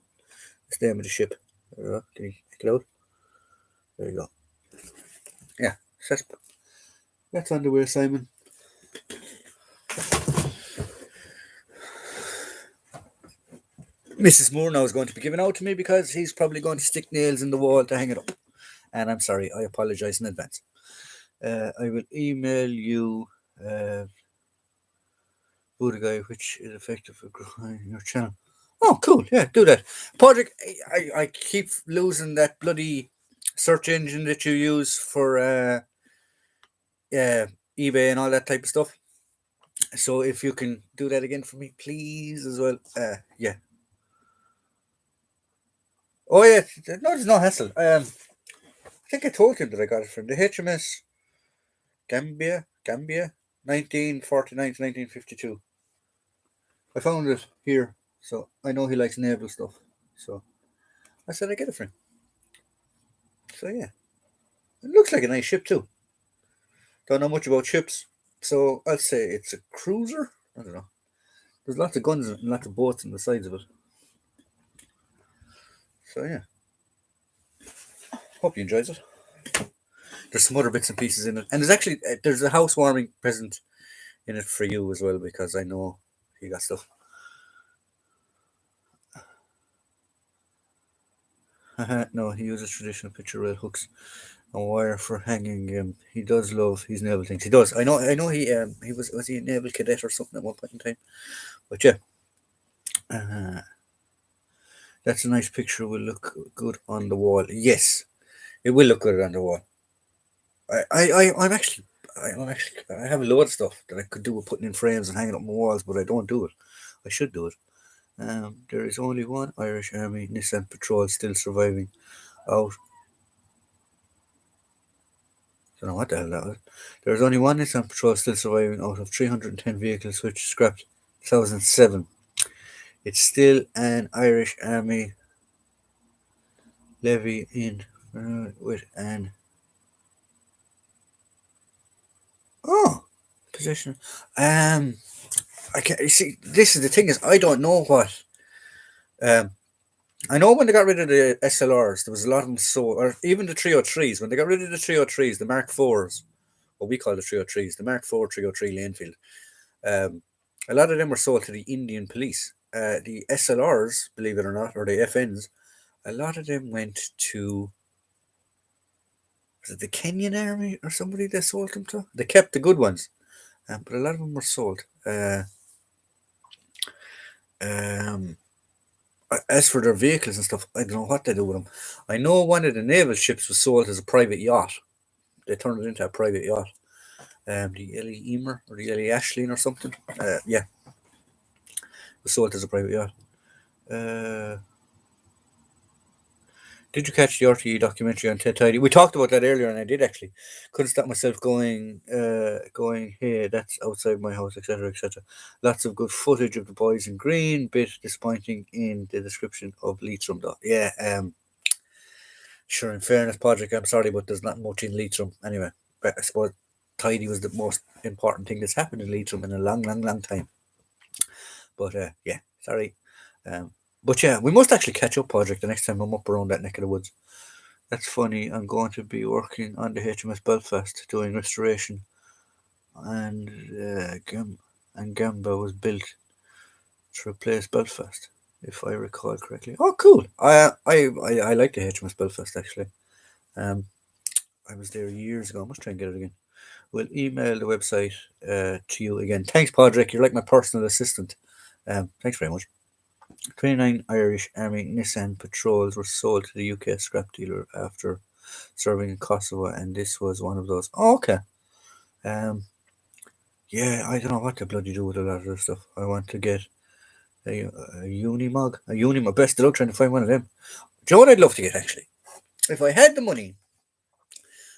It's the name of the ship. There you go. Can you take it out? There you go. Yeah, that's on the way, Simon. Mrs. Moore now is going to be given out to me because he's probably going to stick nails in the wall to hang it up. And I'm sorry, I apologise in advance. I will email you who the guy which is effective for growing your channel. Oh, cool. Yeah, do that. Patrick, I keep losing that bloody search engine that you use for eBay and all that type of stuff. So if you can do that again for me, please, as well. Yeah. Oh, yeah. No, there's no hassle. I think I told him that I got it from the HMS Gambia, 1949 to 1952. I found it here, so I know he likes naval stuff. So I said I get it for him. So yeah, it looks like a nice ship too. Don't know much about ships, so I'll say it's a cruiser. I don't know. There's lots of guns and lots of boats on the sides of it. So yeah, hope you enjoys it. There's some other bits and pieces in it, and there's a housewarming present in it for you as well because I know you got stuff. No, he uses traditional picture rail hooks and wire for hanging. He does love his naval things. He does. I know. I know. He was he a naval cadet or something at one point in time. But yeah, uh, that's a nice picture. Will look good on the wall. Yes, it will look good on the wall. I have a lot of stuff that I could do with putting in frames and hanging up on walls, but I don't do it. I should do it. There is only one Irish Army Nissan Patrol still surviving out. Don't know what the hell that was. There is only one Nissan Patrol still surviving out of 310 vehicles which scrapped 2007. It's still an Irish Army levy in with an oh position. I can't you see. This is the thing is I don't know what. Um, I know when they got rid of the SLRs, there was a lot of them sold, or even the 303s. When they got rid of the 303s, the Mark IVs, what we call the 303s, the Mark IV 303 Lanefield, um, a lot of them were sold to the Indian police. The SLRs, believe it or not, or the FNs, a lot of them went to was it the Kenyan army or somebody they sold them to. They kept the good ones, but a lot of them were sold. Um, as for their vehicles and stuff, I don't know what they do with them. I know one of the naval ships was sold as a private yacht. They turned it into a private yacht. The Ellie Emer or the Ellie Ashleen or something. Yeah, was sold as a private yacht. Uh, did you catch the RTE documentary on Ted Tidy? We talked about that earlier, and I did actually. Couldn't stop myself going, hey, that's outside my house, etc., etc. Lots of good footage of the boys in green. Bit disappointing in the description of Leitrim, though. Yeah, sure. In fairness, Patrick, I'm sorry, but there's not much in Leitrim anyway. But I suppose Tidy was the most important thing that's happened in Leitrim in a long, long, long time. But yeah, sorry. Um, but yeah, we must actually catch up, Patrick, the next time I'm up around that neck of the woods. That's funny. I'm going to be working on the HMS Belfast doing restoration, and Gamba was built to replace Belfast, if I recall correctly. Oh, cool! I like the HMS Belfast actually. Um, I was there years ago. I must try and get it again. We'll email the website to you again. Thanks, Padraig. You're like my personal assistant. Thanks very much. 29 Irish Army Nissan Patrols were sold to the UK scrap dealer after serving in Kosovo, and this was one of those. Oh, okay. Um, yeah, I don't know what to bloody do with a lot of this stuff. I want to get a Unimog. A Unimog. Best of luck trying to find one of them. Do you know what I'd love to get, actually? If I had the money,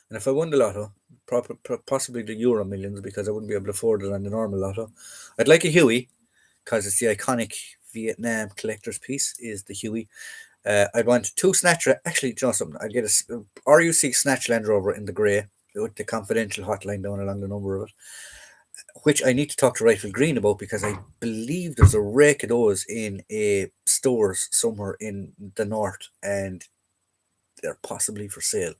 and if I won the lotto, possibly the Euro Millions, because I wouldn't be able to afford it on the normal lotto, I'd like a Huey, because it's the iconic Vietnam collector's piece, is the Huey. I'd want two Snatch. Actually, do you know something? I'd get a RUC Snatch Land Rover in the grey with the confidential hotline down along the number of it, which I need to talk to Rifle Green about because I believe there's a rake of those in a stores somewhere in the north and they're possibly for sale.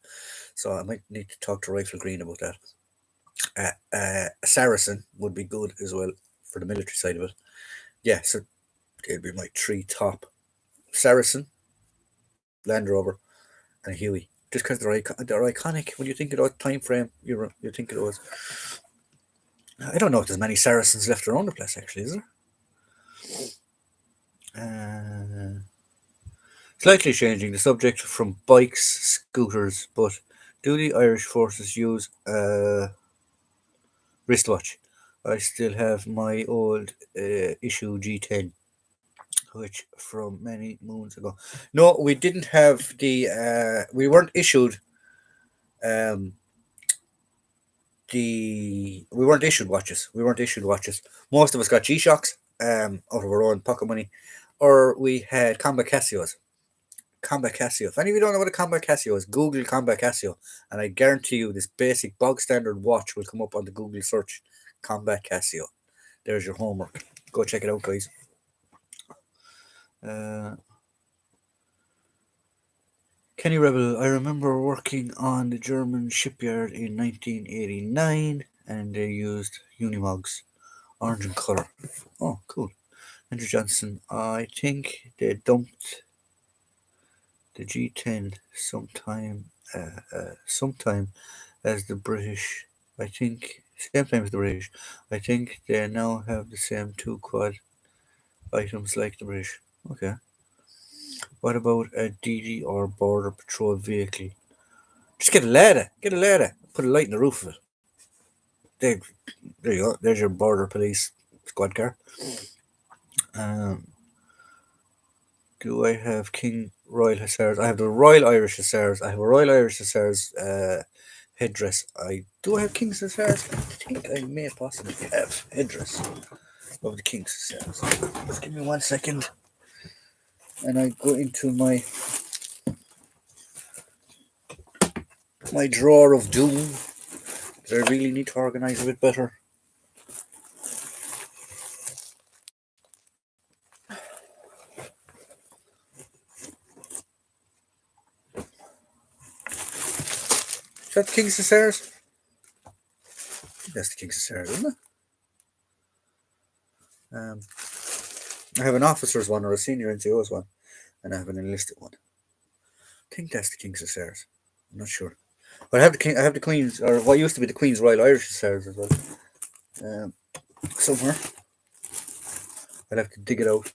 So I might need to talk to Rifle Green about that. A Saracen would be good as well for the military side of it. Yeah, so it'd be my three top Saracen, Land Rover, and a Huey. Just because they're iconic. When you think of that time frame, you think of those. I don't know if there's many Saracens left around the place. Actually, is there? Slightly changing the subject from bikes, scooters, but do the Irish forces use a wristwatch? I still have my old issue G10, which from many moons ago. No, we didn't have we weren't issued um, we weren't issued watches. We weren't issued watches. Most of us got G Shocks out of our own pocket money, or we had Combat Casios. Combat Casio. If any of you don't know what a Combat Casio is, Google Combat Casio, and I guarantee you this basic bog standard watch will come up on the Google search. Combat Casio. There's your homework. Go check it out, guys. Uh, Kenny Rebel, I remember working on the German shipyard in 1989 and they used Unimogs, orange in colour. Oh, cool. Andrew Johnson, I think they dumped the G10 sometime as the British. I think same time as the British. I think they now have the same two quad items like the British. Okay. What about a DD or border patrol vehicle? Just get a ladder. Get a ladder. Put a light in the roof of it. There, there you go. There's your border police squad car. Um, do I have King Royal Hussars? I have the Royal Irish Hussars. I have a Royal Irish Hussars headdress. I do I have King's Hussars? I think I may possibly have headdress of the King's Hussars. Just give me 1 second, and I go into my drawer of doom. I really need to organise a bit better. Is that the King's Hussars? That's the King's Hussars, isn't it? I have an officer's one or a senior NCO's one, and I have an enlisted one. I think that's the King's Hussars. I'm not sure. But I have the King. I have the Queen's, or what used to be the Queen's Royal Irish Hussars as well. Somewhere. I'd have to dig it out.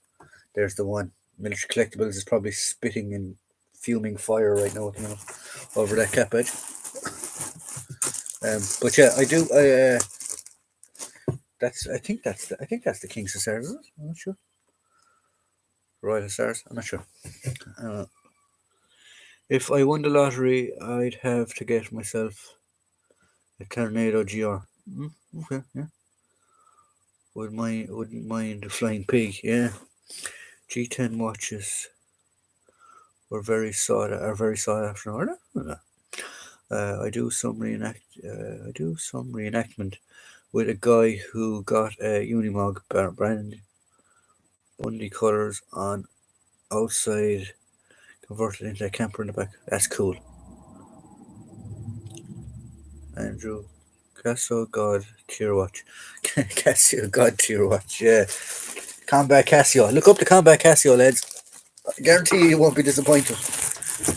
There's the one. Military Collectibles is probably spitting and fuming fire right now, over that cap edge. But yeah, I do. I think that's the King's Hussars. Is it? I'm not sure. Royal Hussars. I'm not sure. If I won the lottery, I'd have to get myself a Tornado GR. Okay, yeah. Wouldn't mind the Flying Pig. Yeah. G10 watches are very sought after. Are they? I do some reenactment with a guy who got a Unimog brand Bundy colours on outside, converted into a camper in the back. That's cool. Andrew, Casio God tier watch. Casio God tier watch. Yeah. Combat Casio. Look up the Combat Casio, lads. I guarantee you won't be disappointed,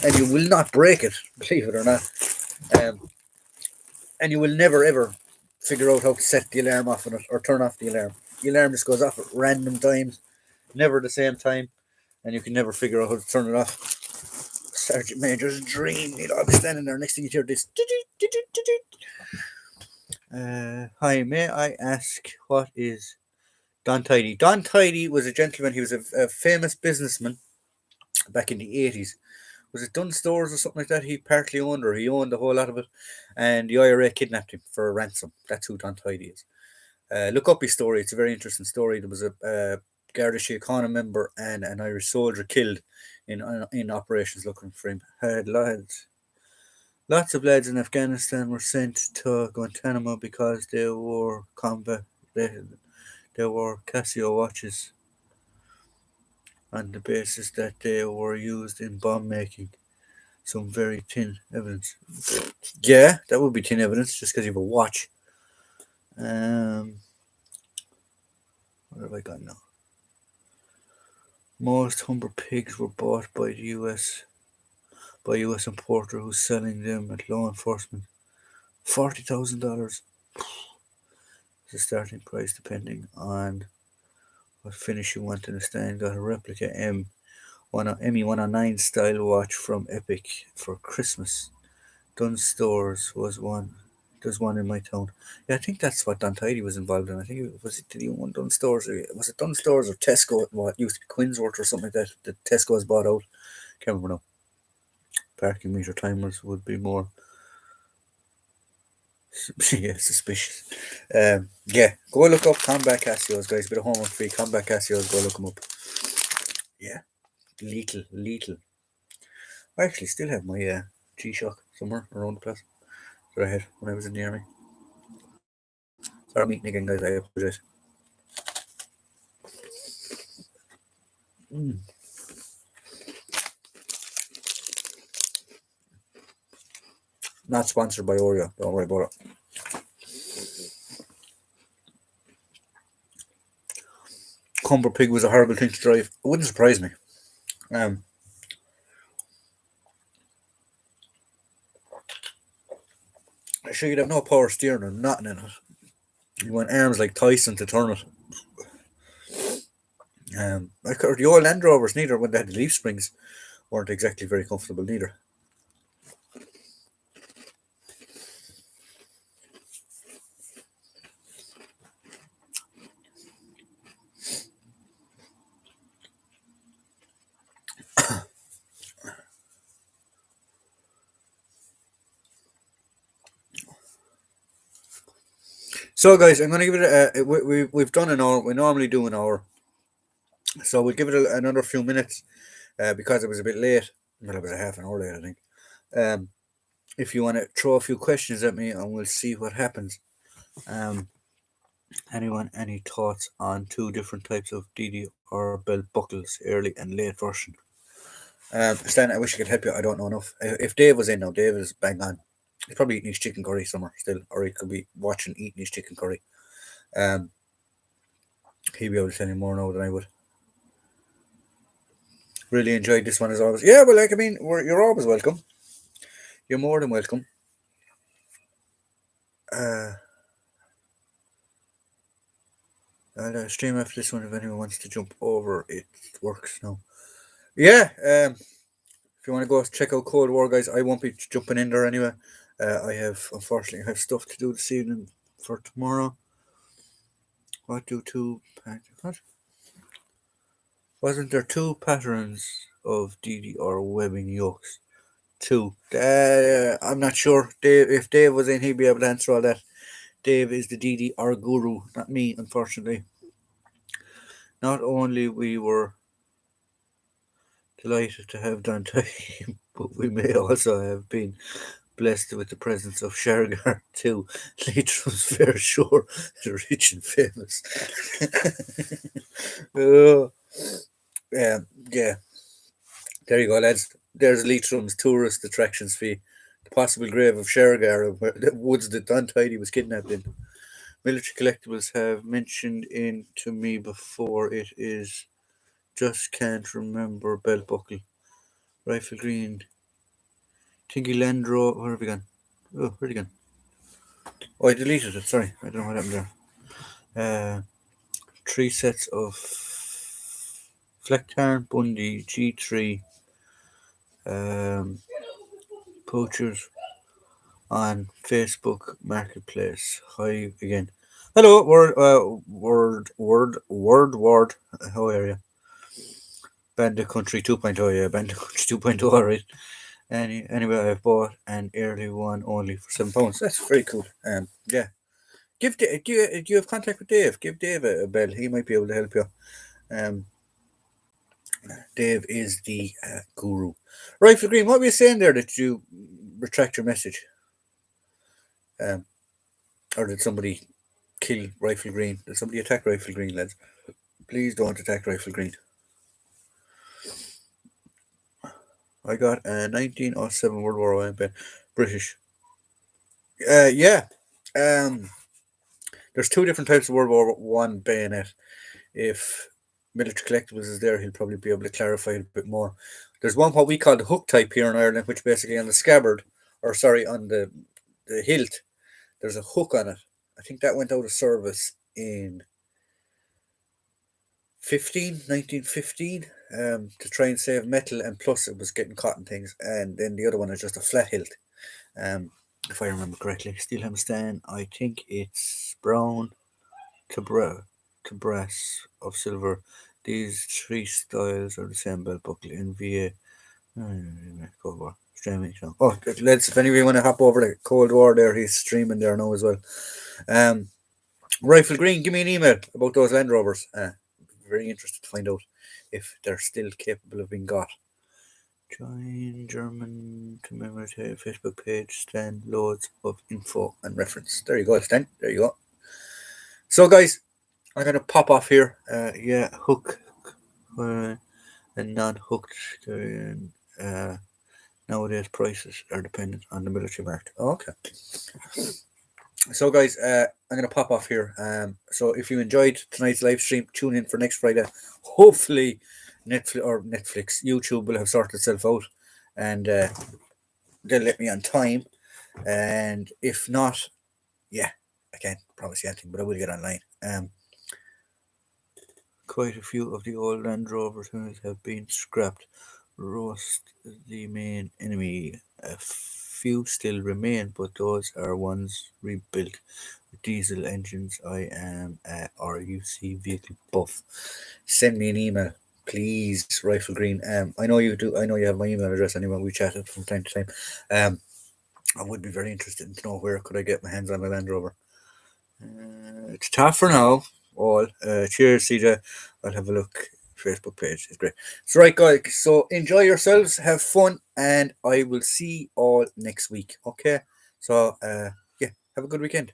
and you will not break it. Believe it or not. And you will never ever figure out how to set the alarm off on it or turn off the alarm. The alarm just goes off at random times, never the same time, and you can never figure out how to turn it off. Sergeant Major's dream. I'll be standing there. Next thing you hear this. Hi, may I ask what is Don Tidy? Don Tidy was a gentleman. He was a famous businessman back in the 80s. Was it Dunn Stores or something like that? He partly owned, or he owned a whole lot of it, and the IRA kidnapped him for a ransom. That's who Don Tidy is. Look up his story. It's a very interesting story. There was a Garda Síochána member and an Irish soldier killed in operations looking for him. Had lots of lads in Afghanistan were sent to Guantanamo because they wore they wore Casio watches on the basis that they were used in bomb making. Some very thin evidence. Yeah, that would be thin evidence just because you have a watch. What have I got now? Most Humber pigs were bought by the US importer who's selling them at law enforcement. $40,000 is the starting price depending on what finish you want in the stand. Got a replica ME109 style watch from Epic for Christmas. Dunn Stores there's one in my town. Yeah, I think that's what Don Tidy was involved in. I think did he own Dunn Stores? Was it Dunn Stores or Tesco? What used to be Quinsworth or something like that? The Tesco has bought out. Can't remember now. Parking meter timers would be more suspicious. Yeah, go look up Combat Casios, guys. Bit of homework free. Combat Casios, go look them up. Yeah, lethal. I actually still have my G-Shock somewhere around the place that I had when I was in the army. Sorry, I'm eating again, guys. I apologize. Not sponsored by Oreo. Don't worry about it. Humber Pig was a horrible thing to drive. It wouldn't surprise me. Um, sure, you'd have no power steering or nothing in it. You want arms like Tyson to turn it. The old Land Rovers, neither when they had the leaf springs, weren't exactly very comfortable neither. So, guys, I'm going to give it we've done an hour. We normally do an hour. So we'll give it another few minutes because it was a bit late. Well, it was a half an hour late, I think. Um, if you want to throw a few questions at me and we'll see what happens. Um, anyone, any thoughts on two different types of DDR belt buckles, early and late version? Stan, I wish I could help you. I don't know enough. If Dave was in now, Dave is bang on. He's probably eating his chicken curry somewhere still, or he could be watching eating his chicken curry. Um, he'd be able to tell you more now than I would. Really enjoyed this one as always. Yeah, well, like I mean, you're always welcome. You're more than welcome. Uh, I'll stream after this one if anyone wants to jump over. It works now. Yeah. If you want to go check out Cold War, guys, I won't be jumping in there anyway. Unfortunately, I have stuff to do this evening for tomorrow. What do two? What? Wasn't there two patterns of DDR webbing yokes? Two. I'm not sure. Dave, if Dave was in, he'd be able to answer all that. Dave is the DDR guru, not me, unfortunately. Not only we were delighted to have done time, but we may also have been blessed with the presence of Shergar too. Leitrim's fair shore, rich and famous. Oh, yeah. There you go, lads. There's Leitrim's tourist attractions fee. The possible grave of Shergar, where the woods that Untidy was kidnapped in. Military collectibles have mentioned in to me before. It is just can't remember belt buckle. Rifle green. Tinky Landro. Where have we gone? Oh, where'd he gone? Oh, I deleted it. Sorry, I don't know what happened there. Three sets of Flecktarn, Bundy, G3, poachers on Facebook Marketplace. Hi again. Hello, word. How are you? Bandit Country 2.0, yeah, Bandit Country 2.0, alright. Anyway, I've bought an early one only for £7. That's very cool. Yeah. Do you have contact with Dave? Give Dave a bell. He might be able to help you. Um, Dave is the guru. Rifle Green, what were you saying there that you retract your message? Or did somebody kill Rifle Green? Did somebody attack Rifle Green, lads? Please don't attack Rifle Green. I got a 1907 World War I pen, British. Yeah. There's two different types of World War One bayonet. If Military Collectibles is there, he'll probably be able to clarify it a bit more. There's one what we call the hook type here in Ireland, which basically on the scabbard, or sorry, on the hilt, there's a hook on it. I think that went out of service in 1915, to try and save metal, and plus it was getting caught in things. And then the other one is just a flat hilt, if I remember correctly. Steel Hamstan, I think it's brown to brass of silver. These three styles are the same belt buckle in VA. Cold War streaming show. Oh, let's if anybody want to hop over to Cold War there, he's streaming there now as well. Rifle Green, give me an email about those Land Rovers. Very interested to find out if they're still capable of being got. Join German commemorative Facebook page, Stan. Loads of info and reference. There you go, Stan. There you go. So, guys, I'm going to pop off here. Hook and non-hooked. Nowadays, prices are dependent on the military market. Okay. So, guys, I'm going to pop off here. So, if you enjoyed tonight's live stream, tune in for next Friday. Hopefully, Netflix, YouTube will have sorted itself out, and they'll let me on time. And if not, yeah, I can't promise you anything, but I will get online. Quite a few of the old Land Rover tunes have been scrapped. Rust the main enemy. A few still remain, but those are ones rebuilt with diesel engines. I am a RUC vehicle buff. Send me an email, please, Rifle Green. I know you do. I know you have my email address anyway. We chatted from time to time. Um, I would be very interested to know where could I get my hands on a Land Rover. It's tough for now. All cheers, CJ. I'll have a look. Facebook page is great. So right, guys. So enjoy yourselves, have fun, and I will see all next week. Okay. So yeah, have a good weekend.